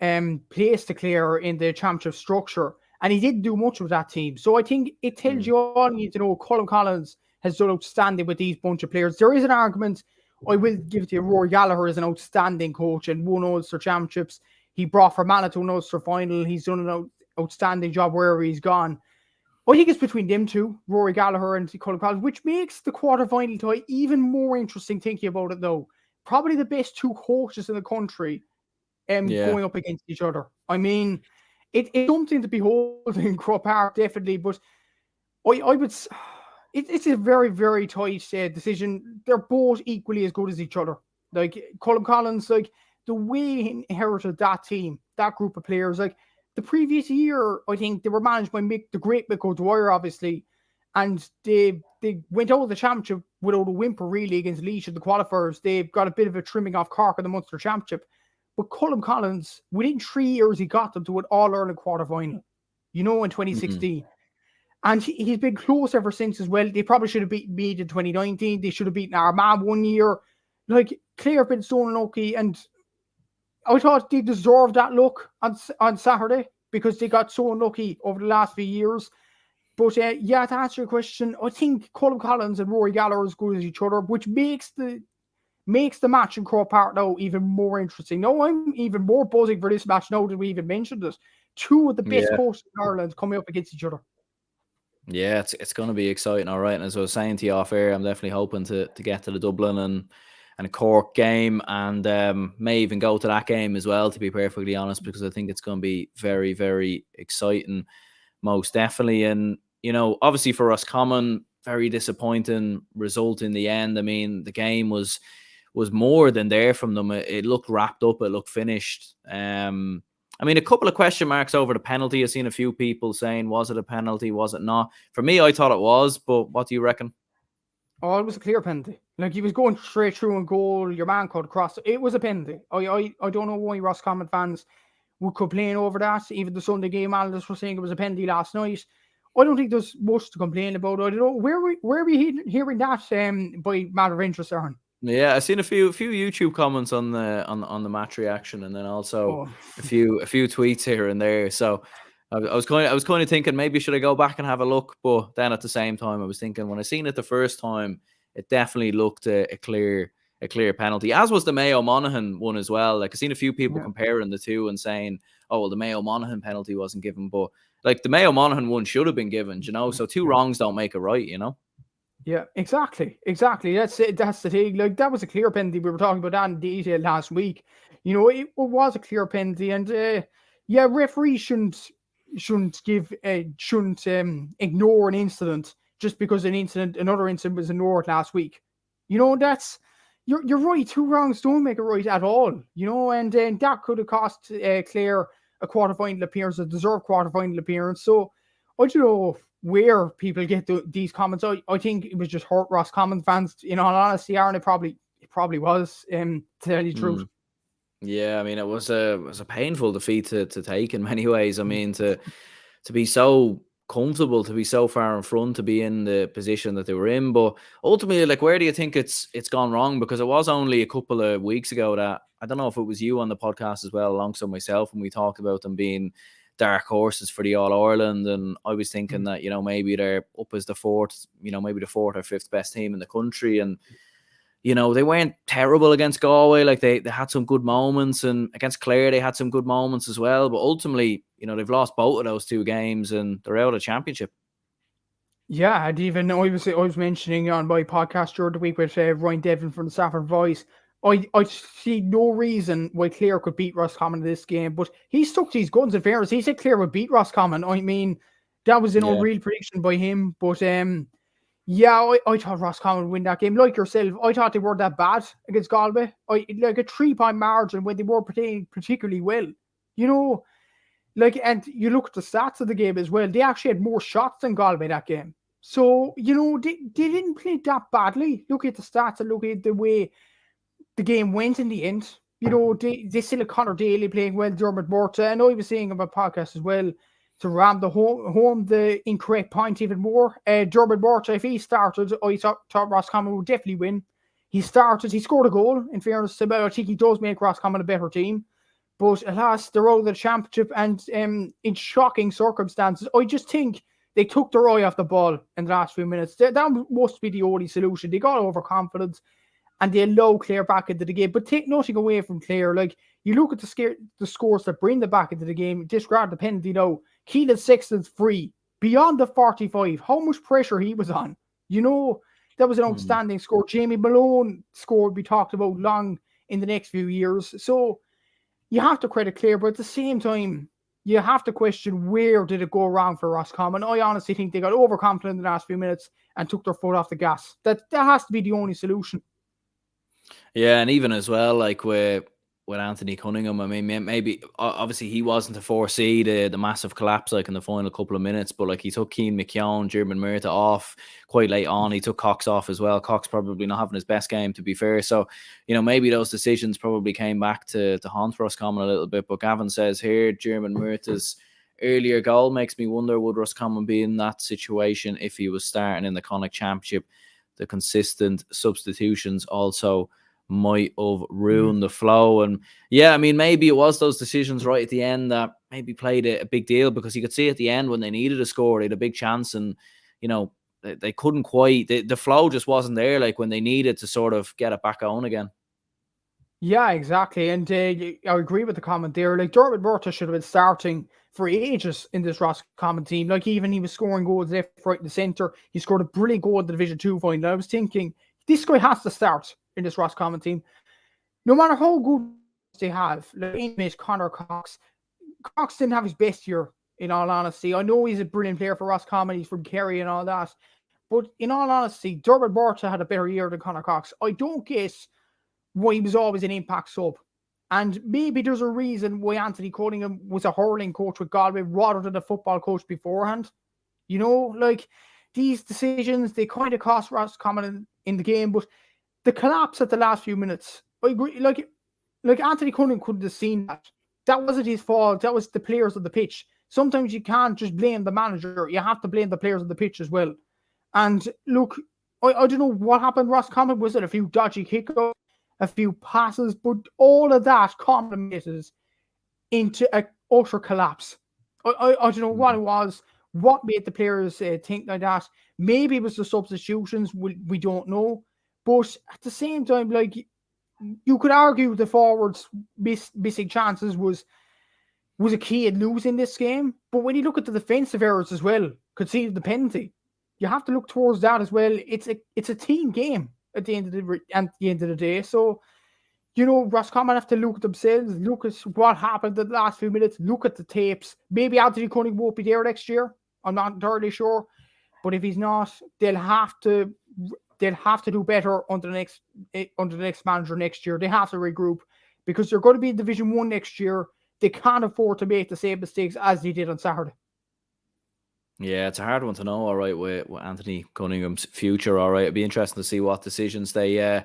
place to Clare in the championship structure, and he didn't do much with that team. So I think it tells you all you need to know. Colm Collins has done outstanding with these bunch of players. There is an argument, I will give it to you, Rory Gallagher is an outstanding coach and won Ulster championships. He brought Fermanagh to an Ulster final. He's done an outstanding job wherever he's gone. I think it's between them two, Rory Gallagher and Colm Collins, which makes the quarter-final tie even more interesting thinking about it, though. Probably the best two coaches in the country going up against each other. I mean, it's something to behold in Croke Park, definitely, but I would... It's a very, very tight decision. They're both equally as good as each other. Like, Colm Collins, like, the way he inherited that team, that group of players, like, the previous year, I think they were managed by the great Mick O'Dwyer, obviously, and they went out of the championship without a whimper, really, against Laois in the qualifiers. They've got a bit of a trimming off Cork in the Munster Championship. But Colm Collins, within 3 years, he got them to an All-Ireland quarter-final, you know, in 2016. And he's been close ever since as well. They probably should have beaten Meath in 2019. They should have beaten Armagh one year. Like, Clare have been so unlucky, and I thought they deserved that luck on Saturday because they got so unlucky over the last few years. But to answer your question, I think Colm Collins and Rory Gallagher are as good as each other, which makes the match in Croke Park now even more interesting. Now I'm even more buzzing for this match now that we even mentioned it. Two of the best coaches in Ireland coming up against each other. Yeah, it's going to be exciting, all right. And as I was saying to you off air, I'm definitely hoping to get to the Dublin and a Cork game, and may even go to that game as well, to be perfectly honest, because I think it's going to be very, very exciting, most definitely. And, you know, obviously for Roscommon, very disappointing result in the end. I mean, the game was was more than there from them. It looked wrapped up. It looked finished. I mean, a couple of question marks over the penalty. I've seen a few people saying, was it a penalty? Was it not? For me, I thought it was, but what do you reckon? Oh, it was a clear penalty. Like, he was going straight through and goal. Your man cut across. It was a penalty. I don't know why Roscommon fans would complain over that. Even the Sunday game analysts were saying it was a penalty last night. I don't think there's much to complain about. I don't know where are we hearing that by matter of interest, Aaron. Yeah, I've seen a few YouTube comments on the match reaction, and then also a few tweets here and there. So I was kind of thinking maybe should I go back and have a look, but then at the same time I was thinking when I seen it the first time, it definitely looked a clear penalty, as was the Mayo Monaghan one as well. Like, I've seen a few people comparing the two and saying, oh well, the Mayo Monaghan penalty wasn't given, but like the Mayo Monaghan one should have been given, you know. So two wrongs don't make a right, you know. Yeah, exactly. That's it. That's the thing. Like, that was a clear penalty. We were talking about that in detail last week. You know, it was a clear penalty, and referees shouldn't ignore an incident just because another incident was ignored last week. You know, you're right. Two wrongs don't make it right at all. You know, and that could have cost Clare a quarterfinal appearance, a deserved quarterfinal appearance. So I don't know where people get these comments. I think it was just hurt Roscommon fans. In all honesty, Aaron, it probably was. To tell you the truth. Yeah, I mean, it was a painful defeat to take in many ways. I mean, to be so comfortable, to be so far in front, to be in the position that they were in, but ultimately, like, where do you think it's gone wrong? Because it was only a couple of weeks ago that, I don't know if it was you on the podcast as well, alongside myself, when we talked about them being dark horses for the All-Ireland, and I was thinking that, you know, maybe they're up as the fourth, you know, maybe the fourth or fifth best team in the country, and you know, they weren't terrible against Galway. Like, they had some good moments, and against Clare they had some good moments as well, but ultimately, you know, they've lost both of those two games and they're out of the championship. Yeah, and even I was mentioning on my podcast during the week with Ryan Devlin from the Saffron Voice, I see no reason why Clare could beat Roscommon in this game, but he stuck to his guns. In fairness, he said Clare would beat Roscommon. I mean, that was an unreal prediction by him, but yeah, I thought Roscommon would win that game. Like yourself, I thought they weren't that bad against Galway. Like a 3-point margin when they were playing particularly well. You know, like, and you look at the stats of the game as well. They actually had more shots than Galway that game. So, you know, they didn't play that badly. Look at the stats and look at the way the game went in the end. You know, they still had Conor Daly playing well, Dermot Morta. I know he was saying on my podcast as well, to ram the home the incorrect point even more. Dermot Morta, if he started, I thought Roscommon would definitely win. He started, he scored a goal, in fairness to him. I think he does make Roscommon a better team. But alas, they're out of the championship, and in shocking circumstances, I just think they took their eye off the ball in the last few minutes. That must be the only solution. They got overconfident, and they allowed Clare back into the game. But take nothing away from Clare. Like, you look at the scores that bring them back into the game, disregard the penalty now. Keelan Sexton's free, beyond the 45. How much pressure he was on. You know, that was an outstanding score. Jamie Malone scored, we talked about long in the next few years. So you have to credit Clare, but at the same time, you have to question where did it go wrong for Roscommon. I honestly think they got overconfident in the last few minutes and took their foot off the gas. That has to be the only solution. Yeah, and even as well, like with Anthony Cunningham, I mean, maybe obviously he wasn't to foresee the massive collapse like in the final couple of minutes, but like he took Cian McKeown, German Murtagh off quite late on. He took Cox off as well. Cox probably not having his best game, to be fair. So, you know, maybe those decisions probably came back to haunt Roscommon a little bit. But Gavin says here, German Murtagh's earlier goal makes me wonder, would Roscommon be in that situation if he was starting in the Connacht Championship? The consistent substitutions also might have ruined the flow. And yeah, I mean, maybe it was those decisions right at the end that maybe played a big deal, because you could see at the end when they needed a score, they had a big chance, and you know, they couldn't quite, the flow just wasn't there like when they needed to sort of get it back on again. Yeah, exactly. And I agree with the comment there. Like, Dermot Murtagh should have been starting for ages in this Roscommon team. Like, even he was scoring goals left, right, in the centre. He scored a brilliant goal in the Division 2 final. I was thinking, this guy has to start in this Roscommon team. No matter how good they have, like inmate Conor Cox didn't have his best year, in all honesty. I know he's a brilliant player for Roscommon. He's from Kerry and all that. But in all honesty, Dermot Murtagh had a better year than Conor Cox. I don't get why he was always an impact sub. And maybe there's a reason why Anthony Cunningham was a hurling coach with Galway rather than a football coach beforehand. You know, like these decisions, they kind of cost Roscommon in the game, but the collapse at the last few minutes, I agree, like Anthony Cunningham couldn't have seen that. That wasn't his fault. That was the players of the pitch. Sometimes you can't just blame the manager. You have to blame the players of the pitch as well. And look, I don't know what happened. Roscommon, was it a few dodgy kickoffs, a few passes, but all of that culminated into an utter collapse. I don't know what it was, what made the players think like that. Maybe it was the substitutions. We don't know. But at the same time, like, you could argue the forwards missing chances was a key in losing this game. But when you look at the defensive errors as well, conceded the penalty, you have to look towards that as well. It's a team game at the end of the day. So, you know, Roscommon have to look at themselves, look at what happened in the last few minutes, look at the tapes. Maybe Anthony Cunningham won't be there next year. I'm not entirely sure. But if he's not, they'll have to do better under the next manager next year. They have to regroup because they're going to be in Division 1 next year. They can't afford to make the same mistakes as they did on Saturday. Yeah, it's a hard one to know, all right, with Anthony Cunningham's future, all right. It'd be interesting to see what decisions they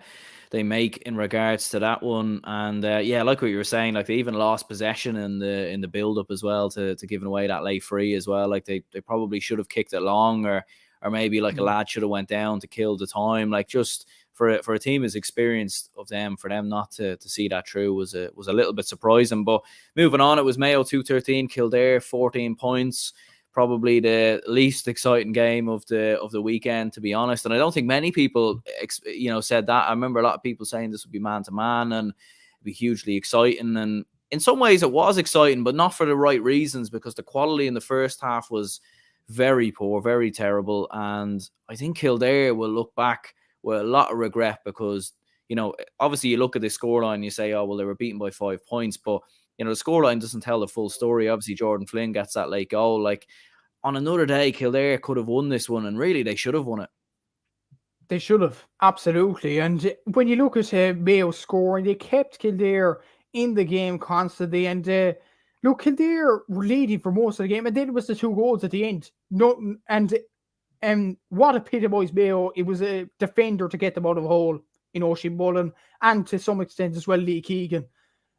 make in regards to that one. And yeah, like what you were saying, like they even lost possession in the build-up as well to giving away that late free as well. Like they probably should have kicked it long, or maybe like a lad should have went down to kill the time. Like just for a team as experienced of them, for them not to see that through was a little bit surprising. But moving on, it was Mayo 2-13, Kildare 14 points. Probably the least exciting game of the weekend, to be honest. And I don't think many people, said that. I remember a lot of people saying this would be man-to-man and it'd be hugely exciting. And in some ways it was exciting, but not for the right reasons, because the quality in the first half was very poor, very terrible. And I think Kildare will look back with a lot of regret because, you know, obviously you look at the scoreline and you say, oh, well, they were beaten by 5 points. But, you know, the scoreline doesn't tell the full story. Obviously, Jordan Flynn gets that late goal. Like, on another day, Kildare could have won this one, and really, they should have won it. They should have, absolutely. And when you look at Mayo scoring, they kept Kildare in the game constantly. And look, Kildare were leading for most of the game, and then it was the 2 goals at the end. No, and what epitomised Mayo, it was a defender to get them out of the hole in Oisin Mullen, and to some extent as well, Lee Keegan.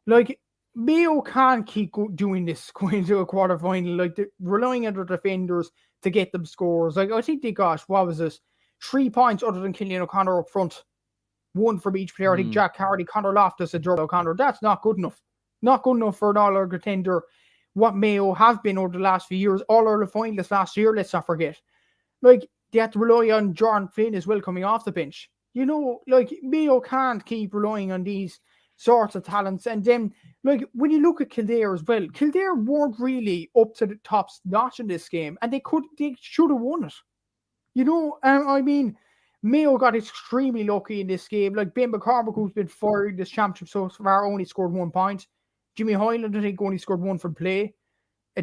Like, Mayo can't keep doing this going into a quarterfinal, like relying on their defenders to get them scores. Like, I think they got, what was this, 3 points other than Killian O'Connor up front. 1 from each player. I think Jack Hardy, Conor Loftus, and Jordan O'Connor. That's not good enough. Not good enough for an all-Ireland contender. What Mayo have been over the last few years, all-Ireland finalists last year, let's not forget. Like, they had to rely on Jordan Flynn as well coming off the bench. You know, like, Mayo can't keep relying on these sorts of talents. And then, like, when you look at Kildare as well, Kildare weren't really up to the top notch in this game, and they should have won it. You know, I mean, Mayo got extremely lucky in this game. Like, Ben McCormick, who's been fired this championship so far, only scored 1 point. Jimmy Hyland, I think, only scored 1 from play.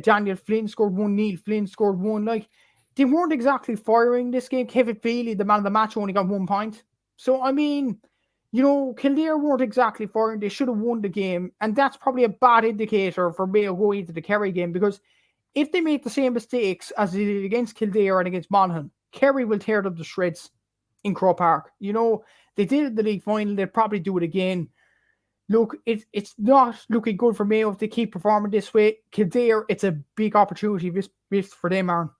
Daniel Flynn scored 1. Neil Flynn scored 1. Like, they weren't exactly firing this game. Kevin Feely, the man of the match, only got 1 point. So, I mean, you know, Kildare weren't exactly firing. They should have won the game. And that's probably a bad indicator for Mayo going into the Kerry game, because if they make the same mistakes as they did against Kildare and against Monaghan, Kerry will tear them to shreds in Croke Park. You know, they did it in the league final. They'll probably do it again. Look, it's not looking good for Mayo if they keep performing this way. Kildare, it's a big opportunity for them, Aaron.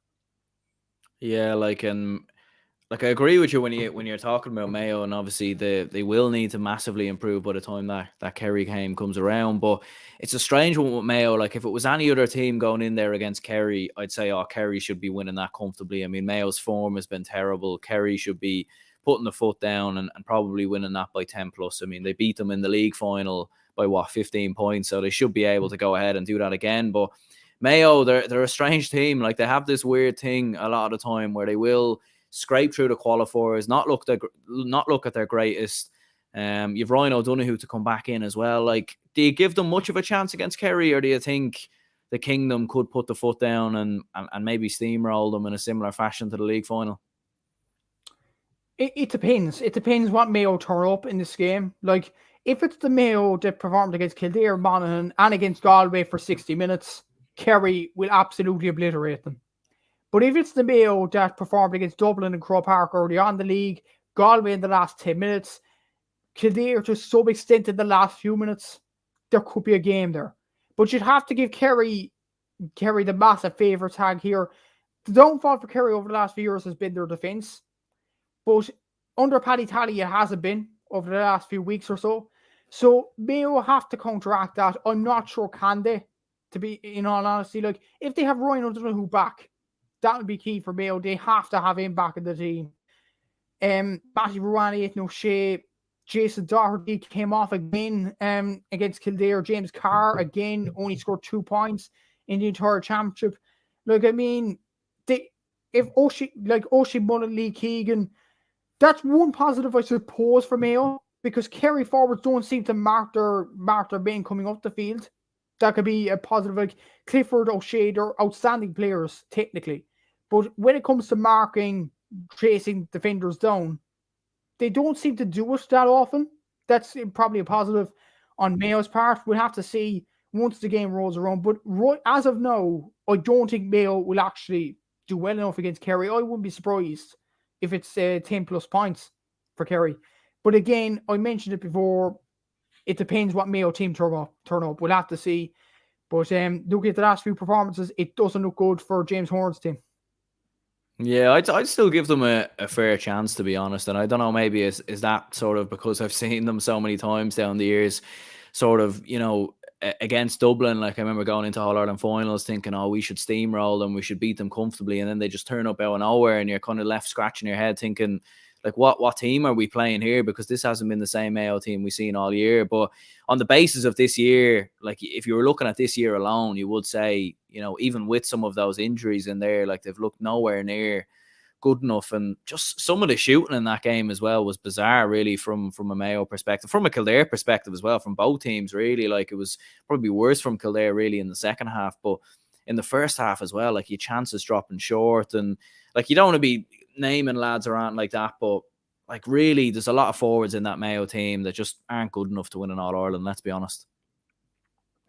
Yeah, like I agree with you when you're talking about Mayo, and obviously they will need to massively improve by the time that Kerry game comes around. But it's a strange one with Mayo. Like, if it was any other team going in there against Kerry, I'd say, oh, Kerry should be winning that comfortably. I mean, Mayo's form has been terrible. Kerry should be putting the foot down and probably winning that by 10 plus. I mean, they beat them in the league final by 15 points, so they should be able to go ahead and do that again. But Mayo, they're a strange team. Like, they have this weird thing a lot of the time where they will scrape through the qualifiers, not look at their greatest. You've Ryan O'Donoghue to come back in as well. Like, do you give them much of a chance against Kerry, or do you think the Kingdom could put the foot down and maybe steamroll them in a similar fashion to the league final? It depends. It depends what Mayo turn up in this game. Like, If it's the Mayo that performed against Kildare, Monaghan, and against Galway for 60 minutes, Kerry will absolutely obliterate them. But if it's the Mayo that performed against Dublin and Croke Park early on in the league, Galway in the last 10 minutes, Kildare to some extent in the last few minutes, there could be a game there. But you'd have to give Kerry the massive favour tag here. The downfall for Kerry over the last few years has been their defence. But under Paddy Tally, it hasn't been over the last few weeks or so. So Mayo have to counteract that. I'm not sure can they, to be in all honesty. Like, if they have Ryan O'Donoghue back, that would be key for Mayo. They have to have him back in the team. Matty Ruani, Aidan O'Shea, Jason Doherty came off again against Kildare. James Carr, again, only scored 2 points in the entire championship. Like, I mean, if O'Shea Mullen, Lee Keegan, that's one positive, I suppose, for Mayo, because Kerry forwards don't seem to mark their men coming up the field. That could be a positive. Like Clifford, O'Shea, they're outstanding players, technically. But when it comes to marking, chasing defenders down, they don't seem to do it that often. That's probably a positive on Mayo's part. We'll have to see once the game rolls around. But as of now, I don't think Mayo will actually do well enough against Kerry. I wouldn't be surprised if it's 10 plus points for Kerry. But again, I mentioned it before, it depends what Mayo team turn up. We'll have to see. But looking at the last few performances, it doesn't look good for James Horan's team. Yeah, I'd still give them a fair chance, to be honest. And I don't know, maybe is that sort of because I've seen them so many times down the years, sort of, against Dublin. Like, I remember going into All-Ireland finals thinking, oh, we should steamroll them, we should beat them comfortably. And then they just turn up out of nowhere and you're kind of left scratching your head thinking, like, what team are we playing here? Because this hasn't been the same Mayo team we've seen all year. But on the basis of this year, like, if you were looking at this year alone, you would say, even with some of those injuries in there, like, they've looked nowhere near good enough. And just some of the shooting in that game as well was bizarre, really, from a Mayo perspective, from a Kildare perspective as well, from both teams, really. Like, it was probably worse from Kildare, really, in the second half. But in the first half as well, like, your chances dropping short. And, like, you don't want to be naming lads around like that, but, like, really, there's a lot of forwards in that Mayo team that just aren't good enough to win an All-Ireland, let's be honest.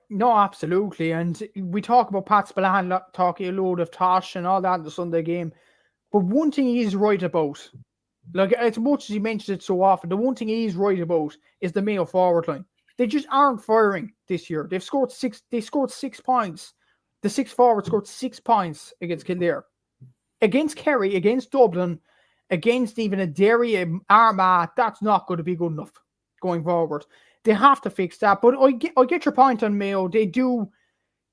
No, absolutely. And we talk about Pat Spillane talking a load of tosh and all that in the Sunday game. But one thing he's right about, like, as much as he mentions it so often, the one thing he's right about is the Mayo forward line. They just aren't firing this year. They scored 6 points. The 6 forwards scored 6 points against Kildare. Against Kerry, against Dublin, against even a Derry, Armagh, that's not going to be good enough going forward. They have to fix that. But I get your point on Mayo. They do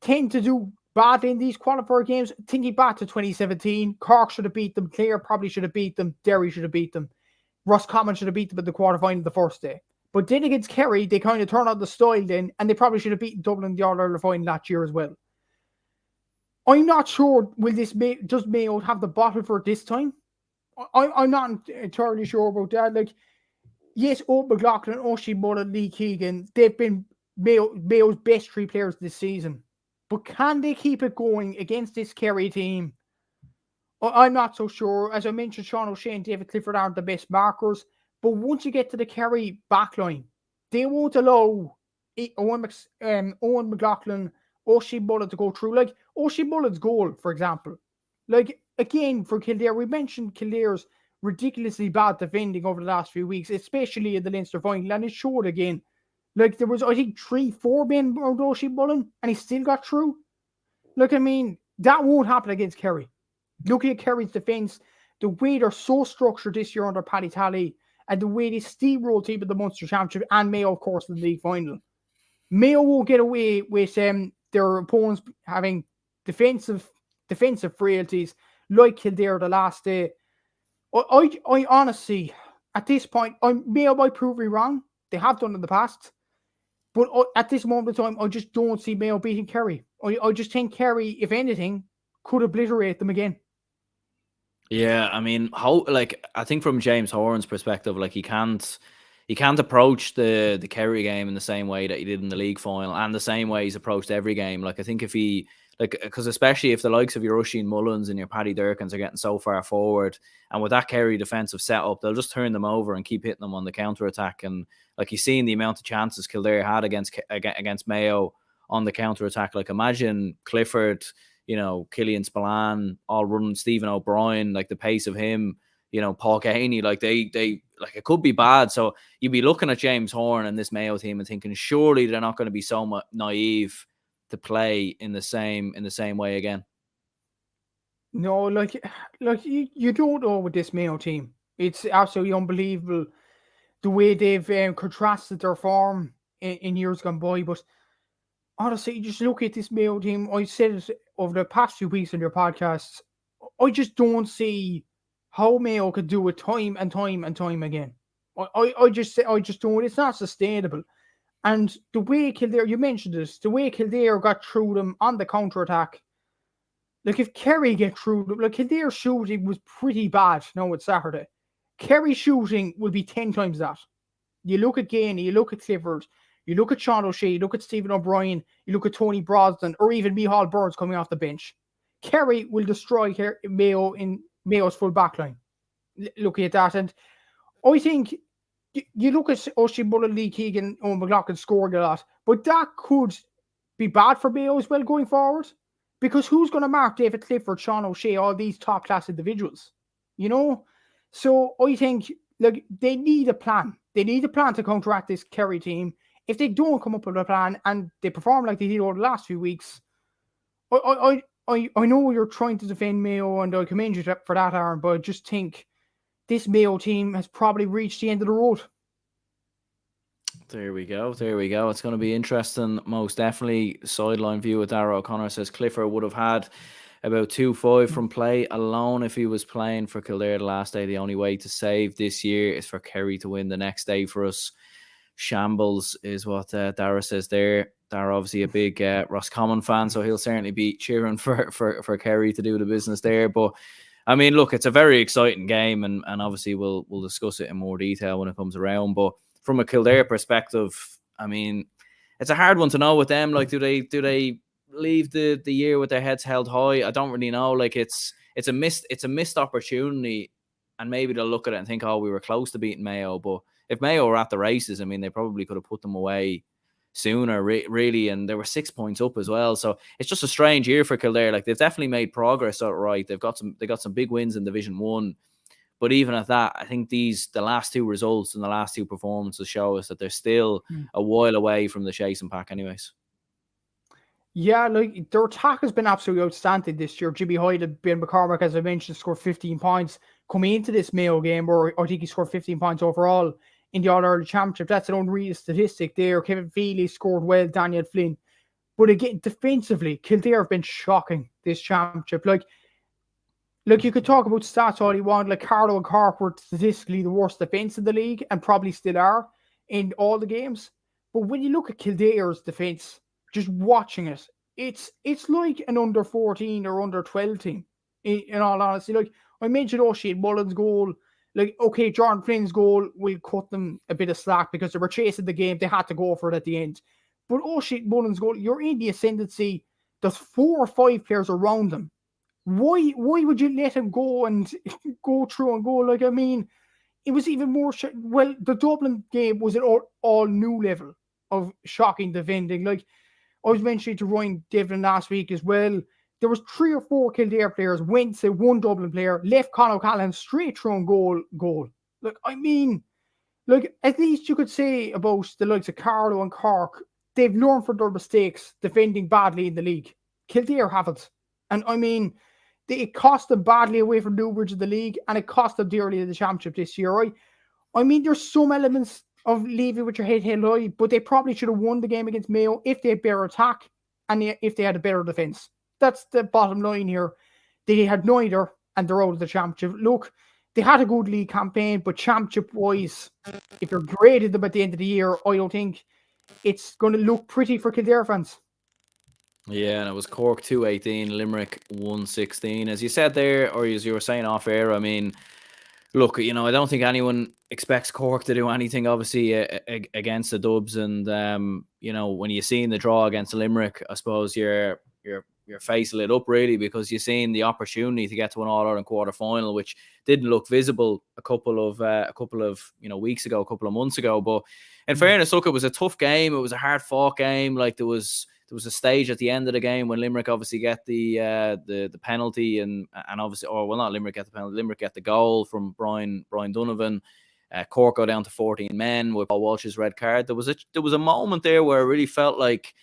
tend to do badly in these qualifier games. Thinking back to 2017, Cork should have beat them. Clare probably should have beat them. Derry should have beat them. Roscommon should have beat them in the quarterfinal the first day. But then against Kerry, they kind of turned on the style then, and they probably should have beaten Dublin in the All-Ireland final that year as well. I'm not sure, does Mayo have the bottle for it this time? I'm not entirely sure about that. Like, yes, Owen McLaughlin, O'Shea Mullen, Lee Keegan, they've been Mayo's best 3 players this season. But can they keep it going against this Kerry team? I'm not so sure. As I mentioned, Sean O'Shea and David Clifford aren't the best markers. But once you get to the Kerry backline, they won't allow Owen McLaughlin, O'Shea Mullen to go through. Like, O'Shea Mullen's goal, for example. Like, again, for Kildare, we mentioned Kildare's ridiculously bad defending over the last few weeks, especially in the Leinster final, and it showed again. Like, there was, I think, 3-4 men around O'Shea Mullen, and he still got through. Look, I mean, that won't happen against Kerry. Looking at Kerry's defence, the way they're so structured this year under Paddy Tally, and the way they steamroll team in the Munster Championship, and Mayo, of course, in the league final. Mayo won't get away with their opponents having defensive frailties like Kildare the last day. I honestly, at this point, Mayo might prove me wrong. They have done in the past. But at this moment in time, I just don't see Mayo beating Kerry. I just think Kerry, if anything, could obliterate them again. Yeah, I mean, I think from James Horan's perspective, like, he can't approach the Kerry game in the same way that he did in the league final, and the same way he's approached every game. Like, I think if he Like, because especially if the likes of your Oisin Mullins and your Paddy Durkins are getting so far forward, and with that Kerry defensive setup, they'll just turn them over and keep hitting them on the counter attack. And like, you've seen the amount of chances Kildare had against Mayo on the counter attack. Like, imagine Clifford, Killian Spillane, all running, Stephen O'Brien, like the pace of him, Paul Gahaney, like they like, it could be bad. So you'd be looking at James Horn and this Mayo team and thinking, surely they're not going to be so much naive to play in the same way again. No, like you don't know with this Mayo team. It's absolutely unbelievable the way they've contrasted their form in years gone by. But honestly, you just look at this Mayo team. I said it over the past few weeks on your podcasts. I just don't see how Mayo could do it time and time and time again. I just don't. It's not sustainable. And the way Kildare, you mentioned this, the way Kildare got through them on the counter attack. Like, if Kerry get through them, like, Kildare shooting was pretty bad. No, it's Saturday. Kerry shooting will be 10 times that. You look at Gainey, you look at Clifford, you look at Sean O'Shea, you look at Stephen O'Brien, you look at Tony Brosnan, or even Micheál Burns coming off the bench. Kerry will destroy Mayo in Mayo's full backline. Looking at that, and I think you look at O'Shea, Mullen, Lee Keegan, Owen McLaughlin scoring a lot, but that could be bad for Mayo as well going forward, because who's going to mark David Clifford, Sean O'Shea, all these top class individuals, So I think, like, they need a plan. They need a plan to counteract this Kerry team. If they don't come up with a plan and they perform like they did over the last few weeks, I know you're trying to defend Mayo, and I commend you for that, Aaron, but I just think this Mayo team has probably reached the end of the road. There we go. It's going to be interesting, most definitely. Sideline view with Dara O'Connor says Clifford would have had about 2-5 from play alone if he was playing for Kildare the last day. The only way to save this year is for Kerry to win the next day for us. Shambles is what Dara says there. Dara obviously a big Roscommon fan, so he'll certainly be cheering for Kerry to do the business there. But I mean, look, it's a very exciting game, and obviously we'll discuss it in more detail when it comes around. But from a Kildare perspective, I mean, it's a hard one to know with them. Like, do they leave the year with their heads held high? I don't really know. Like, it's a missed opportunity, and maybe they'll look at it and think, oh, we were close to beating Mayo. But if Mayo were at the races, I mean, they probably could have put them away sooner, really, and they were 6 points up as well. So it's just a strange year for Kildare. Like, they've definitely made progress, all right. They got some big wins in Division 1. But even at that, I think the last two results and the last two performances show us that they're still a while away from the chasing pack anyways. Yeah, like, their attack has been absolutely outstanding this year. Jimmy Hyde and Ben McCormack, as I mentioned, scored 15 points coming into this Mayo game, where I think he scored 15 points overall in the All-Ireland Championship. That's an unreal statistic there. Kevin Feely scored well, Daniel Flynn. But again, defensively, Kildare have been shocking this championship. Like, you could talk about stats all you want. Like, Carlow and Cork were statistically the worst defence in the league, and probably still are in all the games. But when you look at Kildare's defence, just watching it, it's like an under 14 or under 12 team. In all honesty, like, I mentioned O'Shea Mullins' goal. Like, okay, Jordan Flynn's goal will cut them a bit of slack because they were chasing the game. They had to go for it at the end. But O'Shea Mullins' goal, you're in the ascendancy. There's 4 or 5 players around them. Why would you let him go and go through and go? Like, I mean, it was even more... Well, the Dublin game was an all new level of shocking defending. Like, I was mentioning to Ryan Devlin last week as well. There was 3 or 4 Kildare players, went to one Dublin player, left Conor O'Callaghan straight through and goal. Like, I mean, like, at least you could say about the likes of Carlow and Cork, they've learned from their mistakes defending badly in the league. Kildare haven't. And I mean, it cost them badly away from Newbridge in the league, and it cost them dearly in the championship this year, right? I mean, there's some elements of leaving with your head held high, but they probably should have won the game against Mayo if they had better attack and if they had a better defence. That's the bottom line here. They had neither, and they're out of the championship. Look, they had a good league campaign, but championship-wise, if you're graded them at the end of the year, I don't think it's going to look pretty for Kildare fans. Yeah, and it was Cork 2-18, Limerick 1-16. As you said there, or as you were saying off air, I mean, look, I don't think anyone expects Cork to do anything, obviously, against the Dubs. And, when you see in the draw against Limerick, I suppose you're face lit up really, because you're seeing the opportunity to get to an All-Ireland quarter final, which didn't look visible a couple of weeks ago, a couple of months ago. But in fairness, look, it was a tough game. It was a hard fought game. Like there was a stage at the end of the game when Limerick obviously get the penalty and obviously, not Limerick get the penalty, Limerick get the goal from Brian Donovan. Cork go down to 14 men with Paul Walsh's red card. There was a moment there where it really felt like,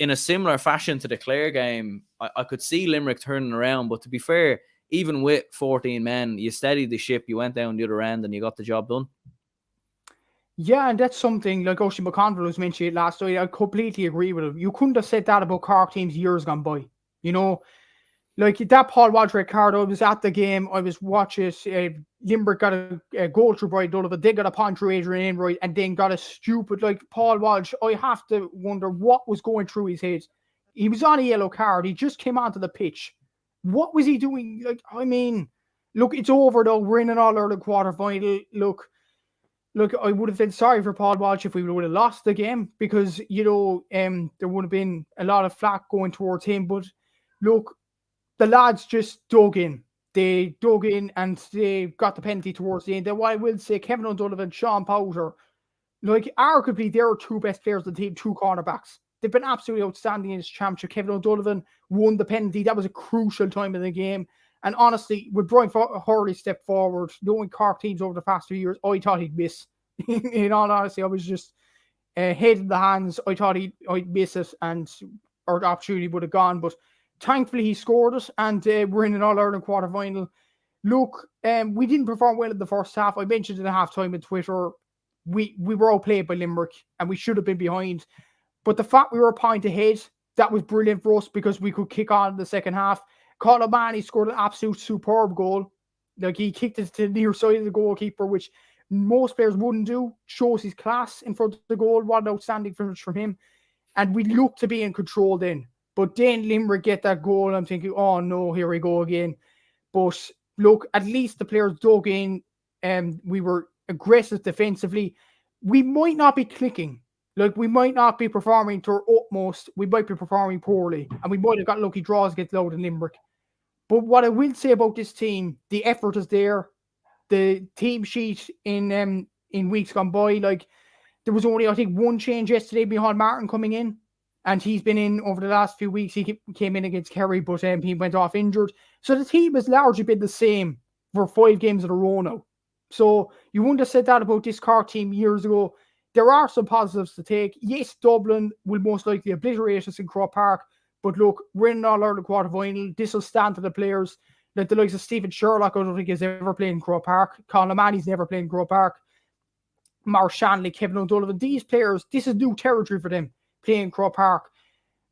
in a similar fashion to the Clare game, I could see Limerick turning around. But to be fair, even with 14 men, you steadied the ship, you went down the other end and you got the job done. Yeah, and that's something like Oisin McConville was mentioning last night. I completely agree with him. You couldn't have said that about Cork teams years gone by. You know, like that Paul Walsh red card, I was at the game, I was watching Limerick got a goal through Brian Donovan, they got a punt through Adrian Enright, and then got a stupid, like Paul Walsh. I have to wonder what was going through his head. He was on a yellow card, he just came onto the pitch. What was he doing? Like, I mean, look, it's over though. We're in an All-Ireland quarter final. Look, I would have been sorry for Paul Walsh if we would have lost the game, because, you know, there would have been a lot of flack going towards him. But look, the lads just dug in. They dug in and they got the penalty towards the end. Then what I will say, Kevin O'Donovan, Sean Powter, like arguably they're two best players of the team, two cornerbacks. They've been absolutely outstanding in this championship. Kevin O'Donovan won the penalty. That was a crucial time in the game. And honestly, with Brian Hurley stepped forward, knowing Cork teams over the past few years, I thought he'd miss. In all honesty, I was just head in the hands. I thought I'd miss it and our opportunity would have gone. But thankfully, he scored it, and we're in an All-Ireland quarter-final. Look, we didn't perform well in the first half. I mentioned it at half-time on Twitter. We were outplayed by Limerick, and we should have been behind. But the fact we were a point ahead, that was brilliant for us because we could kick on in the second half. Colin O'Mahony scored an absolute superb goal. Like, he kicked it to the near side of the goalkeeper, which most players wouldn't do. Shows his class in front of the goal. What an outstanding finish from him. And we looked to be in control then. But then Limerick get that goal, and I'm thinking, oh no, here we go again. But look, at least the players dug in, and we were aggressive defensively. We might not be clicking. Like, we might not be performing to our utmost. We might be performing poorly. And we might have got lucky draws against Louth and Limerick. But what I will say about this team, the effort is there. The team sheet in weeks gone by, like, there was only, I think, one change yesterday, Micheál Martin coming in. And he's been in over the last few weeks. He came in against Kerry, but he went off injured. So the team has largely been the same for 5 games in a row now. So you wouldn't have said that about this Cork team years ago. There are some positives to take. Yes, Dublin will most likely obliterate us in Croke Park. But look, we're in an All-Ireland quarter-final. This will stand to the players. Like the likes of Stephen Sherlock, I don't think has ever played in Croke Park. Colin O'Mahony's never played in Croke Park. Mark Shanley, Kevin O'Donovan. These players, this is new territory for them, playing Croke Park.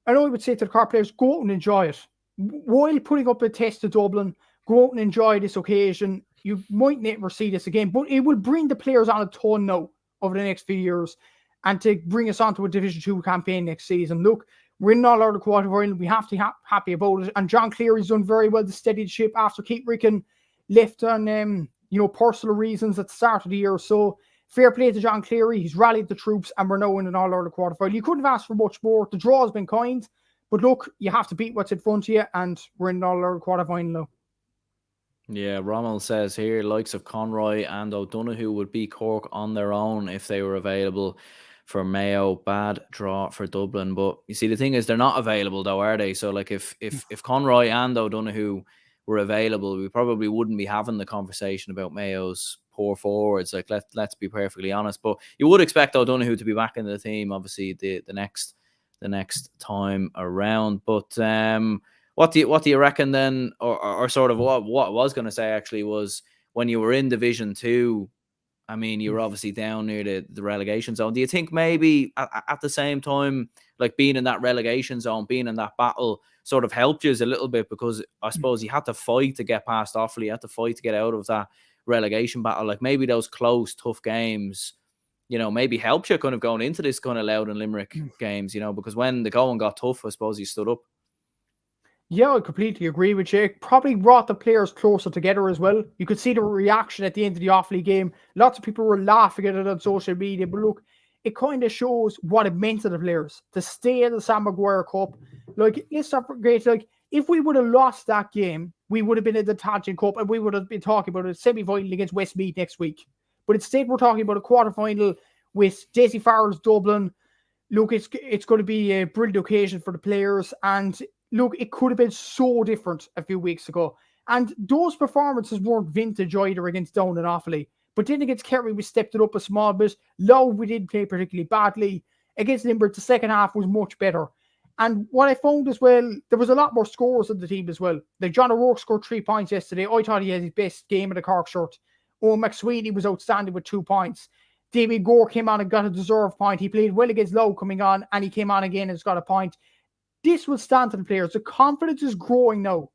And I would say to the Cork players, go out and enjoy it. While putting up a test to Dublin, go out and enjoy this occasion. You might never see this again, but it will bring the players on a ton now over the next few years and to bring us onto a Division 2 campaign next season. Look, we're in all out of quarter-final. We have to be happy about it. And John Cleary's done very well to steady the ship after Keith Ricken left on personal reasons at the start of the year. So fair play to John Cleary. He's rallied the troops and we're now in an all-Ireland quarter-final. You couldn't have asked for much more. The draw has been kind. But look, you have to beat what's in front of you, and we're in an all-Ireland quarter-final now. Yeah, Rommel says here, likes of Conroy and O'Donoghue would beat Cork on their own if they were available for Mayo. Bad draw for Dublin. But you see, the thing is, they're not available though, are they? So like if Conroy and O'Donoghue were available, we probably wouldn't be having the conversation about Mayo's poor forwards. Like let's be perfectly honest. But you would expect O'Donoghue to be back in the team, obviously, the next time around. But what do you reckon then, or sort of what I was going to say actually was, when you were in Division 2, I mean, you were obviously down near the relegation zone. Do you think maybe at the same time, like being in that relegation zone, being in that battle sort of helped you a little bit? Because I suppose you had to fight to get past Offaly, you had to fight to get out of that relegation battle. Like maybe those close, tough games, maybe helped you kind of going into this kind of Louth and Limerick games, because when the going got tough, I suppose you stood up. Yeah, I completely agree with you. It probably brought the players closer together as well. You could see the reaction at the end of the Offaly game. Lots of people were laughing at it on social media, but look, it kind of shows what it meant to the players to stay in the Sam Maguire Cup. Like, let's not forget, like, if we would have lost that game, we would have been in the Tanchin Cup and we would have been talking about a semi-final against Westmeath next week. But instead, we're talking about a quarter-final with Dessie Farrell's Dublin. Look, it's going to be a brilliant occasion for the players. And look, it could have been so different a few weeks ago. And those performances weren't vintage either against Down and Offaly. But then against Kerry, we stepped it up a small bit. Louth, we didn't play particularly badly. Against Limerick, the second half was much better. And what I found as well, there was a lot more scores in the team as well. Like John O'Rourke scored 3 points yesterday. I thought he had his best game in the Cork shirt. Owen McSweeney was outstanding with 2 points. David Gore came on and got a deserved point. He played well against Louth coming on, and he came on again and has got a point. This will stand to the players. The confidence is growing now.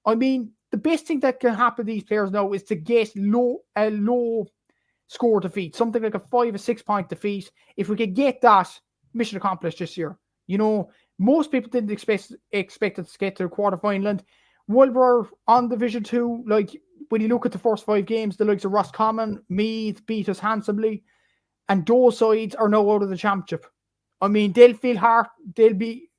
I mean, the best thing that can happen to these players now is to get a low score defeat, something like a 5 or 6 point defeat. If we could get that, mission accomplished this year. You know, most people didn't expect us to get to the quarterfinal. And while we're on Division 2, like when you look at the first 5 games, the likes of Roscommon, Meath beat us handsomely, and those sides are now out of the championship. I mean, they'll feel hard. They'll be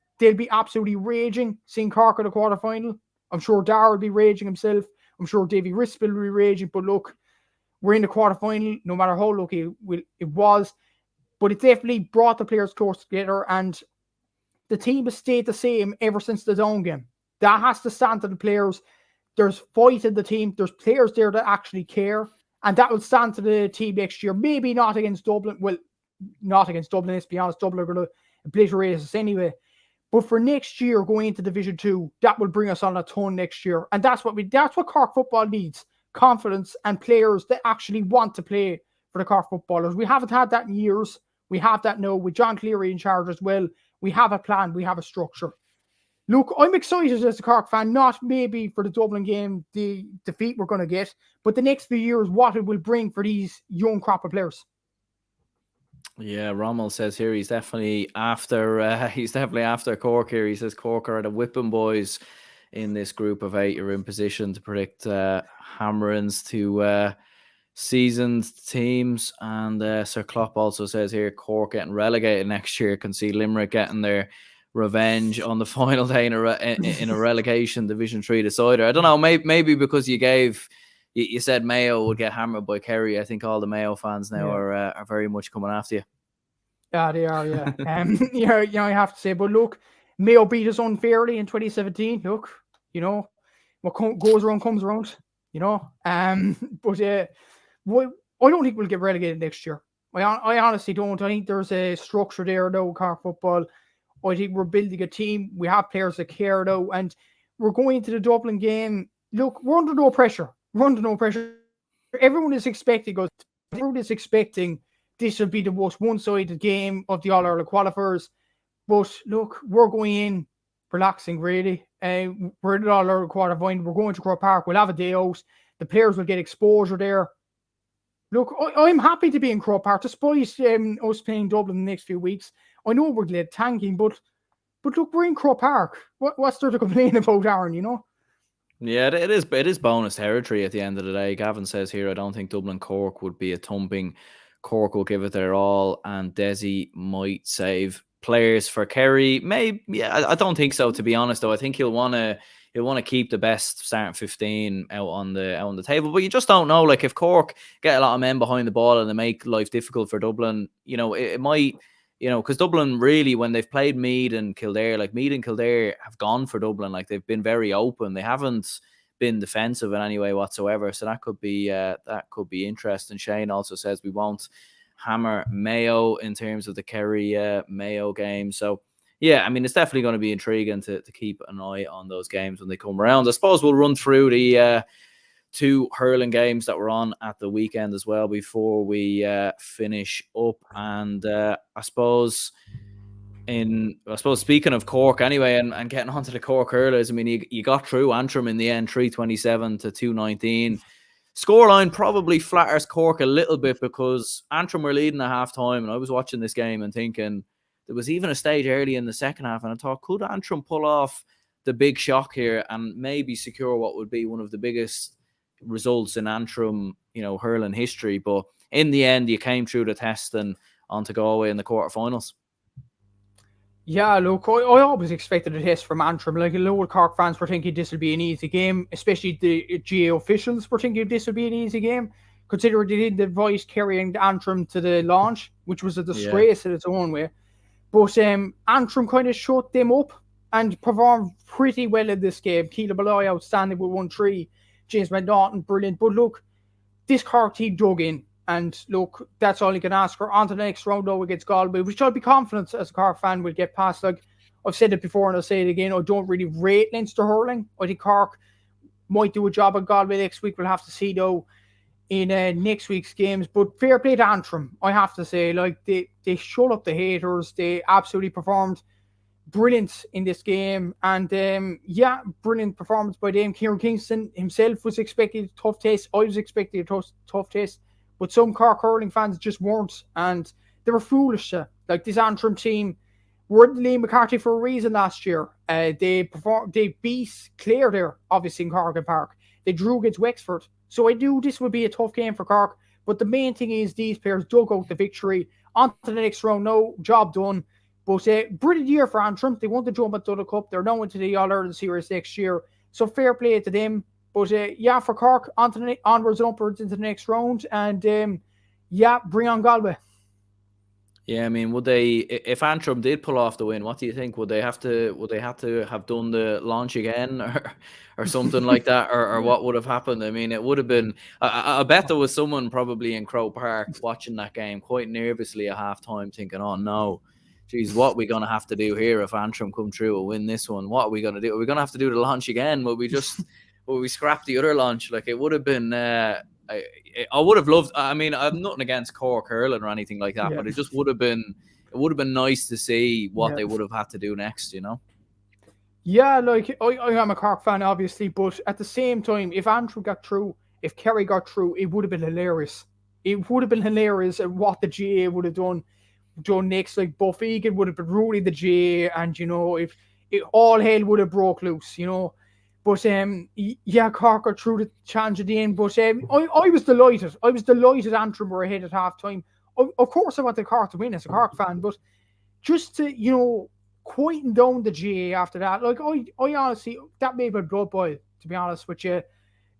absolutely raging seeing Cork in the quarterfinal. I'm sure Dar will be raging himself. I'm sure Davy Rispel will be raging. But look, we're in the quarterfinal, no matter how lucky it was. But it definitely brought the players close together, and the team has stayed the same ever since the Down game. That has to stand to the players. There's fight in the team. There's players there that actually care. And that will stand to the team next year. Maybe not against Dublin. Well, not against Dublin, let's be honest. Dublin are going to obliterate us anyway. But for next year, going into Division 2, that will bring us on a ton next year. And that's what Cork football needs. Confidence and players that actually want to play for the Cork footballers. We haven't had that in years. We have that now with John Cleary in charge as well. We have a plan. We have a structure. Look, I'm excited as a Cork fan, not maybe for the Dublin game, the defeat we're going to get, but the next few years, what it will bring for these young crop of players. Yeah, Rommel says here he's definitely after Cork here. He says Cork are the whipping boys in this group of 8. You're in position to predict hammerings to seasoned teams. And Sir Klopp also says here Cork getting relegated next year. Can see Limerick getting their revenge on the final day in a relegation Division 3 decider. I don't know, maybe because you said Mayo would get hammered by Kerry. I think all the Mayo fans now are very much coming after you. Yeah, they are, yeah. I have to say, but look, Mayo beat us unfairly in 2017. Look, you know, what goes around comes around, you know. But I don't think we'll get relegated next year. I honestly don't. I think there's a structure there now, Cork football. I think we're building a team. We have players that care now, and we're going into the Dublin game. Look, we're under no pressure. Everyone is expecting this will be the most one-sided game of the All-Ireland qualifiers. But look, we're going in relaxing, really. We're in the All-Ireland quarterfinal. We're going to Croke Park. We'll have a day out. The players will get exposure there. Look, I'm happy to be in Croke Park, despite us playing Dublin the next few weeks. I know we're glad tanking, but look, we're in Croke Park. What's there to complain about, Aaron, you know? Yeah, it is bonus territory at the end of the day. Gavin says here, I don't think Dublin Cork would be a thumping. Cork will give it their all, and Desi might save players for Kerry. Maybe, yeah, I don't think so, to be honest, though. I think he'll want to keep the best starting 15 out on the table. But you just don't know. Like, if Cork get a lot of men behind the ball and they make life difficult for Dublin, you know, it might, you know, because Dublin really, when they've played Meath and Kildare, like Meath and Kildare have gone for Dublin. Like, they've been very open. They haven't been defensive in any way whatsoever. So that could be interesting. Shane also says we won't hammer Mayo in terms of the Kerry Mayo game. So yeah, I mean, it's definitely going to be intriguing to keep an eye on those games when they come around. I suppose we'll run through the 2 hurling games that were on at the weekend as well before we finish up. And I suppose speaking of Cork anyway, and getting onto the Cork hurlers, I mean, you got through Antrim in the end, 327 to 219. Scoreline probably flatters Cork a little bit because Antrim were leading at half time, and I was watching this game and thinking there was even a stage early in the second half, and I thought, could Antrim pull off the big shock here and maybe secure what would be one of the biggest results in Antrim, you know, hurling history? But in the end, you came through the test, and on to Galway in the quarterfinals. Yeah, look, I always expected a test from Antrim. Like, a lot of Cork fans were thinking this would be an easy game, especially the GAA officials were thinking this would be an easy game, considering they didn't advise carrying the Antrim to the launch, which was a disgrace in its own way. But Antrim kind of shut them up and performed pretty well in this game. Keelan Malloy outstanding with 1-3. James McNaughton, brilliant. But look, this Cork team dug in. And look, that's all you can ask for. On to the next round though against Galway, which I'll be confident as a Cork fan will get past. Like, I've said it before and I'll say it again, I don't really rate Leinster hurling. I think Cork might do a job on Galway next week. We'll have to see though in next week's games. But fair play to Antrim, I have to say. Like, they shut up the haters. They absolutely performed brilliant in this game. And brilliant performance by them. Kieran Kingston himself was expecting a tough test. I was expecting a tough test. But some Cork hurling fans just weren't, and they were foolish. Like, this Antrim team were Liam McCarthy for a reason last year. They beat Clare there, obviously, in Cork and Park. They drew against Wexford. So I knew this would be a tough game for Cork. But the main thing is these players dug out the victory. On to the next round now, job done. But brilliant year for Antrim. They won the Jump at Donegal Cup. They're now into the All-Ireland Series next year. So fair play to them. But for Cork, onwards and upwards into the next round. And bring on Galway. Yeah, I mean, would they, if Antrim did pull off the win, what do you think? Would they have to have done the launch again or something like that? Or what would have happened? I mean, it would have been, I bet there was someone probably in Croke Park watching that game quite nervously at halftime thinking, oh no, geez, what are we going to have to do here if Antrim come through and win this one? What are we going to do? Are we going to have to do the launch again? Will we scrap the other launch? Like, it would have been, I would have loved, I mean, I'm nothing against Cork hurling or anything like that, but it just would have been nice to see what they would have had to do next, you know? Yeah, like, I am a Cork fan, obviously, but at the same time, if Antrim got through, if Kerry got through, it would have been hilarious. It would have been hilarious at what the GAA would have done next. Like, Buff Egan would have been ruling the GAA, and, you know, if all hell would have broke loose, you know? But Cork got through the challenge at the end. But I was delighted. I was delighted Antrim were ahead at half time. Of course, I wanted Cork to win as a Cork fan, but just to, you know, quieten down the GAA after that, like, I honestly, that made my blood boil, to be honest with you.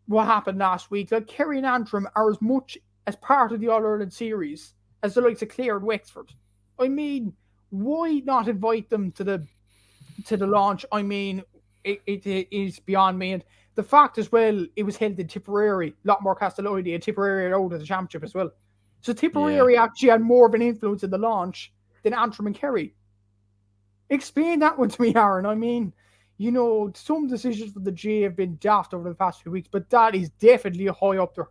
What happened last week? Like, Kerry and Antrim are as much as part of the All-Ireland series as the likes of Clare and Wexford. I mean, why not invite them to the launch? I mean, it is beyond me. And the fact as well, it was held in Tipperary. A lot more Castelloide and Tipperary out of the championship as well. So Tipperary actually had more of an influence in the launch than Antrim and Kerry. Explain that one to me, Aaron. I mean, you know, some decisions from the GAA have been daft over the past few weeks, but that is definitely high up there.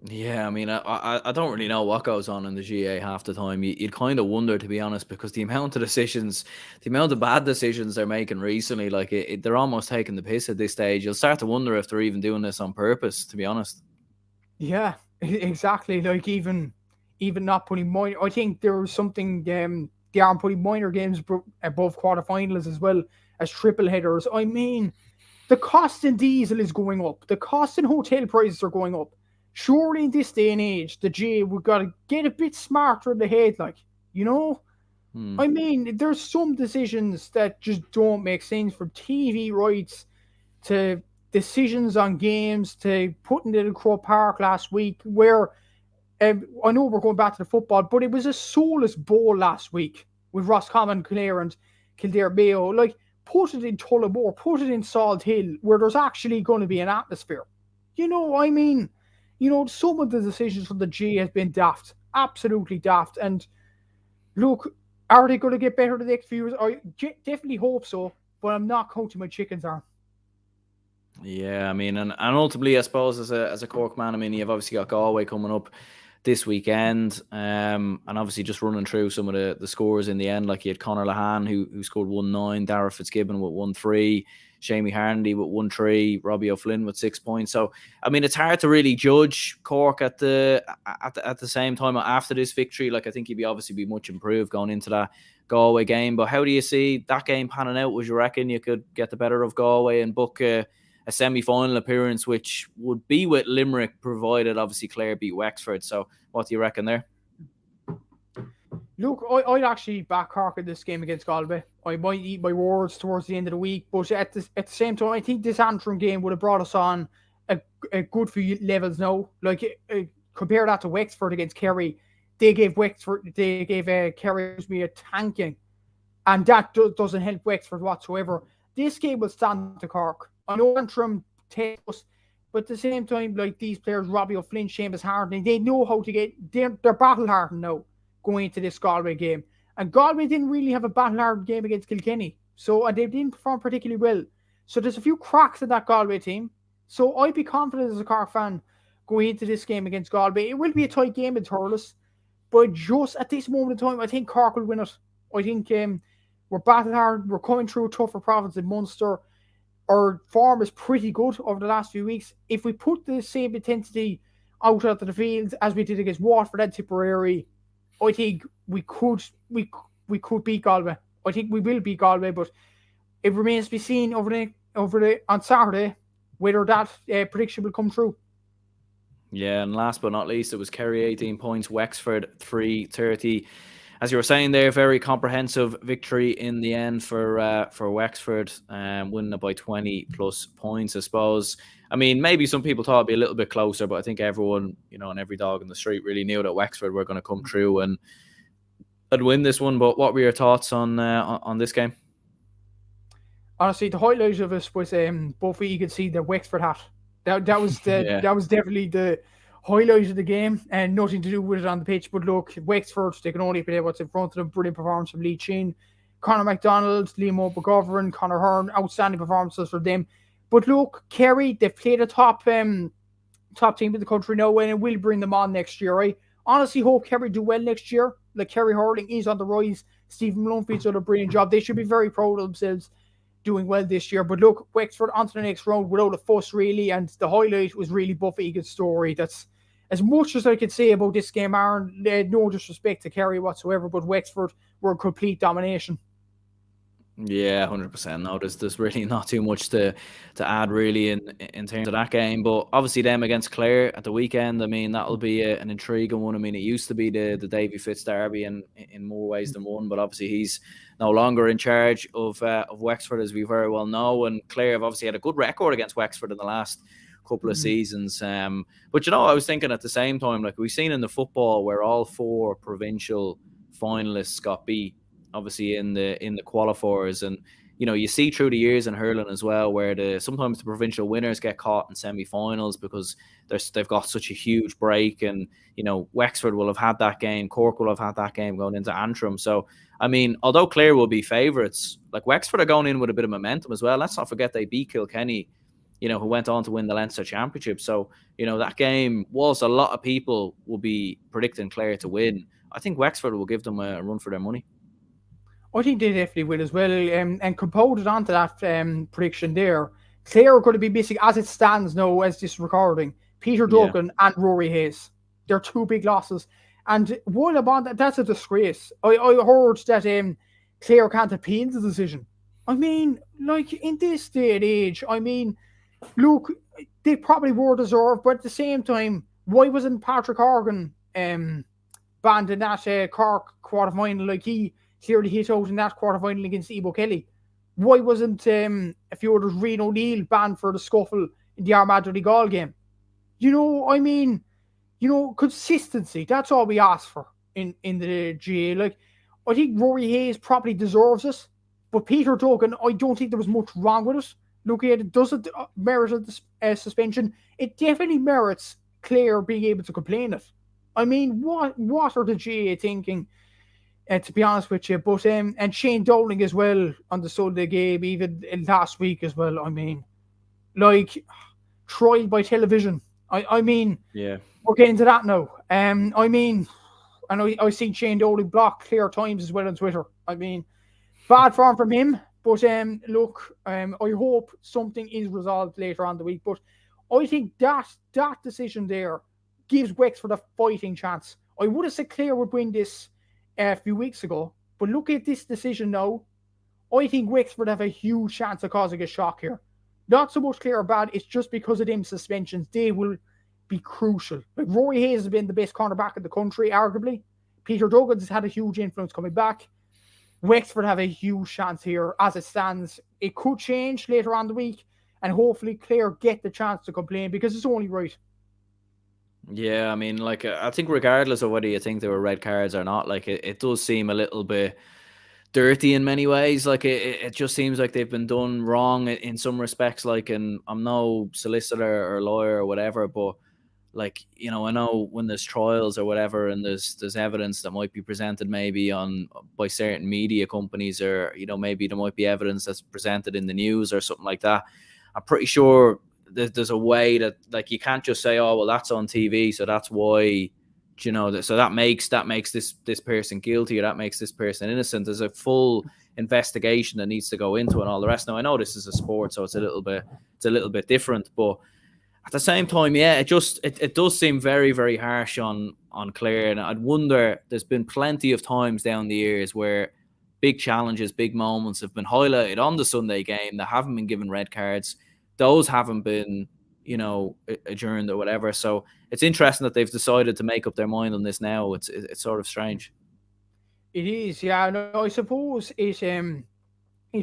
Yeah, I mean, I don't really know what goes on in the GAA half the time. You'd kind of wonder, to be honest, because the amount of bad decisions they're making recently, like, they're almost taking the piss at this stage. You'll start to wonder if they're even doing this on purpose, to be honest. Yeah, exactly. Like, even not putting minor, I think there was something, they aren't putting minor games above quarterfinals as well as triple headers. I mean, the cost in diesel is going up. The cost in hotel prices are going up. Surely in this day and age, the GAA, we've got to get a bit smarter in the head, like, you know? I mean, there's some decisions that just don't make sense, from TV rights to decisions on games to putting it in Croke Park last week, where I know we're going back to the football, but it was a soulless bowl last week with Roscommon, Clare and Kildare Mayo. Like, put it in Tullamore, put it in Salt Hill, where there's actually going to be an atmosphere. You know, I mean, you know, some of the decisions from the GAA has been daft, absolutely daft. And look, are they going to get better the next few years? I definitely hope so, but I'm not counting my chickens, Aaron. Yeah, I mean, and ultimately, I suppose, as a Cork man, I mean, you've obviously got Galway coming up this weekend, and obviously just running through some of the scores in the end. Like, you had Conor Lahan who scored 1-9, Darragh Fitzgibbon with 1-3, Shamie Harnedy with 1-3, Robbie O'Flynn with 6 points. So, I mean, it's hard to really judge Cork at the same time after this victory. Like, I think you'd obviously be much improved going into that Galway game. But how do you see that game panning out? Would you reckon you could get the better of Galway and book a semi-final appearance, which would be with Limerick, provided obviously Clare beat Wexford? So what do you reckon there? Look, I'd actually back Cork in this game against Galway. I might eat my words towards the end of the week, but at the same time, I think this Antrim game would have brought us on a good few levels now. Like, compare that to Wexford against Kerry. They gave Kerry a tanking, and that doesn't help Wexford whatsoever. This game will stand to Cork. I know Antrim takes us, but at the same time, like these players, Robbie O'Flynn, Seamus Harden, they know how to get. They're battle hardened now going into this Galway game. And Galway didn't really have a battle-hardened game against Kilkenny. And they didn't perform particularly well. So there's a few cracks in that Galway team. So I'd be confident as a Cork fan going into this game against Galway. It will be a tight game in Thurles. But just at this moment in time, I think Cork will win it. I think we're battle-hardened. We're coming through a tougher province in Munster. Our form is pretty good over the last few weeks. If we put the same intensity out onto the field as we did against Waterford and Tipperary, I think we could beat Galway. I think we will beat Galway, but it remains to be seen on Saturday whether that prediction will come true. Yeah, and last but not least, it was Kerry 18 points, Wexford 330. As you were saying there, very comprehensive victory in the end for Wexford, winning it by 20 plus points, I suppose. I mean, maybe some people thought it'd be a little bit closer, but I think everyone, and every dog in the street really knew that Wexford were going to come through and win this one. But what were your thoughts on this game? Honestly, the highlight of it was both you could see the Wexford hat. That was that was definitely the highlight of the game, and nothing to do with it on the pitch. But look, Wexford, they can only play what's in front of them. Brilliant performance from Lee Chin, Conor McDonald, Liam McGovern, Conor Hearn, outstanding performances for them. But look, Kerry, they've played a top team in the country now, and it will bring them on next year. I honestly hope Kerry do well next year. Like, Kerry Hurling is on the rise. Stephen Blomfield's done a brilliant job. They should be very proud of themselves doing well this year. But look, Wexford onto the next round without a fuss, really. And the highlight was really Buff Egan's story. That's as much as I could say about this game, Aaron. No disrespect to Kerry whatsoever, but Wexford were a complete domination. Yeah, 100%. No, there's really not too much to add really in terms of that game. But obviously them against Clare at the weekend, I mean, that'll be an intriguing one. I mean, it used to be the Davy Fitz derby in more ways than one, but obviously he's no longer in charge of Wexford, as we very well know. And Clare have obviously had a good record against Wexford in the last couple of seasons. But I was thinking at the same time, like we've seen in the football where all four provincial finalists got beat, obviously in the qualifiers, and you see through the years in hurling as well where sometimes the provincial winners get caught in semi-finals because they've got such a huge break, and Wexford will have had that game, Cork will have had that game going into Antrim. So I mean, although Clare will be favourites, like Wexford are going in with a bit of momentum as well. Let's not forget they beat Kilkenny, who went on to win the Leinster Championship. So that game, whilst a lot of people will be predicting Clare to win, I think Wexford will give them a run for their money. I think they definitely will as well. And compounded onto that prediction there, Clare are going to be missing, as it stands now, as this recording, Peter Duggan and Rory Hayes. They're two big losses. And what about that? That's a disgrace. I heard that Clare can't appeal the decision. I mean, like, in this day and age, I mean, look, they probably were deserved, but at the same time, why wasn't Patrick Horgan banned in that Cork quarterfinal? Like, he clearly hit out in that quarterfinal against Ebo Kelly. Why wasn't a few others, Rian O'Neill, banned for the scuffle in the Armagh Donegal game? I mean, consistency. That's all we ask for in the GAA. Like, I think Rory Hayes probably deserves it, but Peter Duggan, I don't think there was much wrong with it. Look at it. Does it merit a suspension? It definitely merits Clare being able to complain it. I mean, what are the GAA thinking? To be honest with you, but and Shane Dowling as well on the Sunday game, even last week as well. I mean, like, trial by television. I mean, yeah, we're getting to that now. I mean, I know I've seen Shane Dowling block Clare times as well on Twitter. I mean, bad form from him. But look, I hope something is resolved later on the week. But I think that decision there gives Wexford a fighting chance. I would have said Clare would win this a few weeks ago, but look at this decision now. I think Wexford have a huge chance of causing a shock here. Not so much Clare bad, it's just because of them suspensions. They will be crucial. Like, Rory Hayes has been the best cornerback in the country, arguably. Peter Duggan's had a huge influence coming back. Wexford have a huge chance here as it stands. It could change later on the week, and hopefully Clare get the chance to complain because it's only right. Yeah, I mean, like, I think regardless of whether you think there were red cards or not, like, it does seem a little bit dirty in many ways. Like, it just seems like they've been done wrong in some respects. Like, and I'm no solicitor or lawyer or whatever, but like, you know, I know when there's trials or whatever, and there's evidence that might be presented maybe by certain media companies, or, you know, maybe there might be evidence that's presented in the news or something like that. I'm pretty sure there's a way that, like, you can't just say, oh, well, that's on TV, so that's why, you know, so that makes this person guilty, or that makes this person innocent. There's a full investigation that needs to go into it and all the rest. Now, I know this is a sport, so it's a little bit different, but at the same time, yeah, it does seem very, very harsh on Clare. And I'd wonder, there's been plenty of times down the years where big challenges, big moments have been highlighted on the Sunday game that haven't been given red cards. Those haven't been, you know, adjourned or whatever. So it's interesting that they've decided to make up their mind on this now. It's sort of strange. It is, yeah. No, I suppose it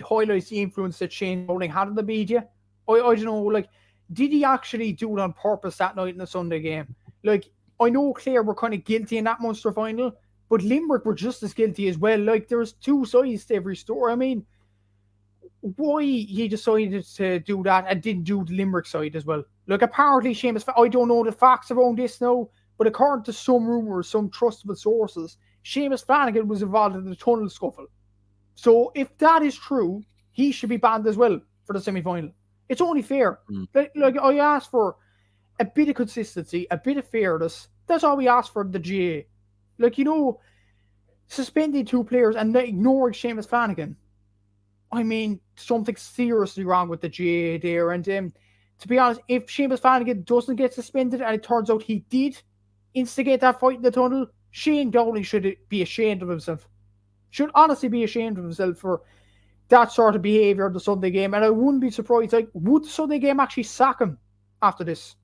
highlights the influence that Shane Rowling had on the media. I don't know, like, did he actually do it on purpose that night in the Sunday game? Like, I know Clare were kind of guilty in that Munster final, but Limerick were just as guilty as well. Like, there's two sides to every story. I mean, why he decided to do that and didn't do the Limerick side as well? Like, apparently, Seamus, I don't know the facts around this now, but according to some rumours, some trustable sources, Seamus Flanagan was involved in the tunnel scuffle. So, if that is true, he should be banned as well for the semi-final. It's only fair. Like, I asked for a bit of consistency, a bit of fairness. That's all we asked for the GAA. Like, you know, suspending two players and ignoring Seamus Flanagan. I mean, something seriously wrong with the GAA there. And to be honest, if Seamus Flanagan doesn't get suspended and it turns out he did instigate that fight in the tunnel, Shane Dowling should be ashamed of himself. Should honestly be ashamed of himself for that sort of behaviour in the Sunday game. And I wouldn't be surprised, like, would the Sunday game actually sack him after this?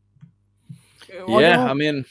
Yeah, I mean,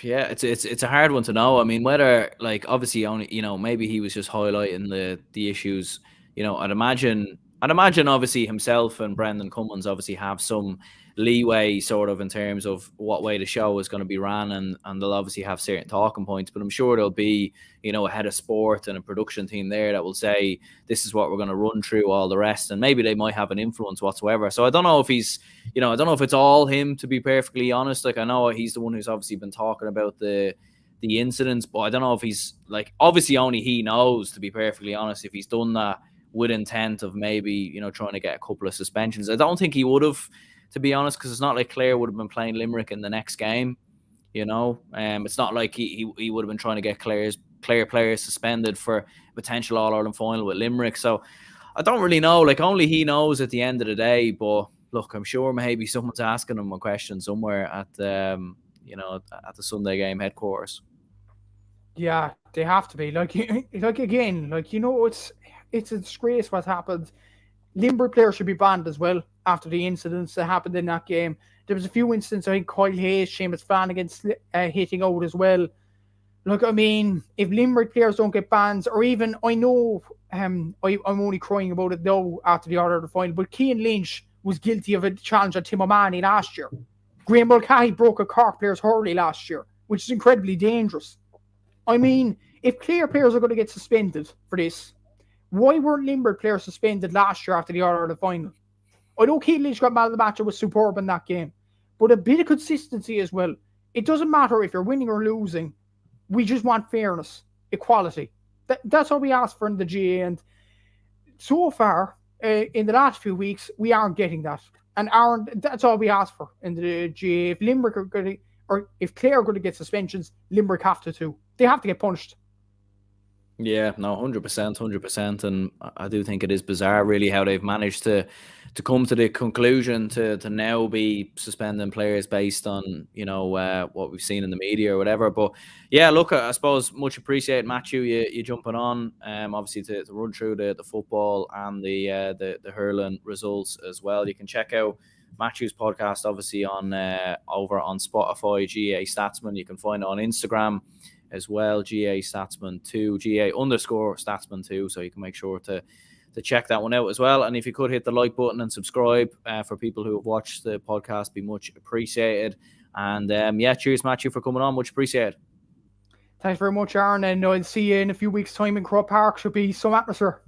it's a hard one to know. I mean, whether, like, obviously only, you know, maybe he was just highlighting the issues. You know, I'd imagine obviously himself and Brendan Cummins obviously have some leeway sort of in terms of what way the show is going to be ran, and they'll obviously have certain talking points, but I'm sure there'll be, you know, a head of sport and a production team there that will say, this is what we're going to run through, all the rest, and maybe they might have an influence whatsoever. So I don't know if he's, you know, I don't know if it's all him, to be perfectly honest. Like, I know he's the one who's obviously been talking about the incidents, but I don't know if he's, like, obviously only he knows, to be perfectly honest, if he's done that with intent of maybe, you know, trying to get a couple of suspensions. I don't think he would have, to be honest, because it's not like Clare would have been playing Limerick in the next game, you know. It's not like he would have been trying to get Clare players suspended for potential All-Ireland final with Limerick. So I don't really know. Like, only he knows at the end of the day. But look, I'm sure maybe someone's asking him a question somewhere at you know, at the Sunday game headquarters. Yeah, they have to be. Like again, like, you know, it's a disgrace what happened. Limerick players should be banned as well after the incidents that happened in that game. There was a few incidents, I think Kyle Hayes, Seamus Flanagan hitting out as well. Look, I mean, if Limerick players don't get bans, or even, I know I'm only crying about it now after the order of the final, but Cian Lynch was guilty of a challenge on Tim O'Mahony last year. Graham Mulcahy broke a Cork player's hurley last year, which is incredibly dangerous. I mean, if Clare players are going to get suspended for this, why weren't Limerick players suspended last year after the order of the final? I know Cian Lynch got man of the match and was superb in that game, but a bit of consistency as well. It doesn't matter if you're winning or losing. We just want fairness, equality. That's all we ask for in the GAA, and so far, in the last few weeks, we aren't getting that. And that's all we ask for in the GAA. If Limerick are going to, or if Clare are going to get suspensions, Limerick have to too. They have to get punished. Yeah, no, 100%. And I do think it is bizarre, really, how they've managed to come to the conclusion to now be suspending players based on, you know, what we've seen in the media or whatever. But yeah, look, I suppose much appreciate, Matthew, you jumping on, obviously to run through the football and the hurling results as well. You can check out Matthew's podcast, obviously, on over on Spotify, GAA Statsman. You can find it on Instagram. as well, GA Statsman 2, GA_Statsman 2. So you can make sure to check that one out as well. And if you could hit the like button and subscribe for people who have watched the podcast, be much appreciated. And cheers, Matthew, for coming on. Much appreciated. Thanks very much, Aaron. And I'll see you in a few weeks' time in Croke Park. Should be some atmosphere.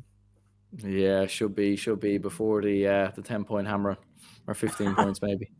Yeah, should be before the 10-point hammer, or 15 points maybe.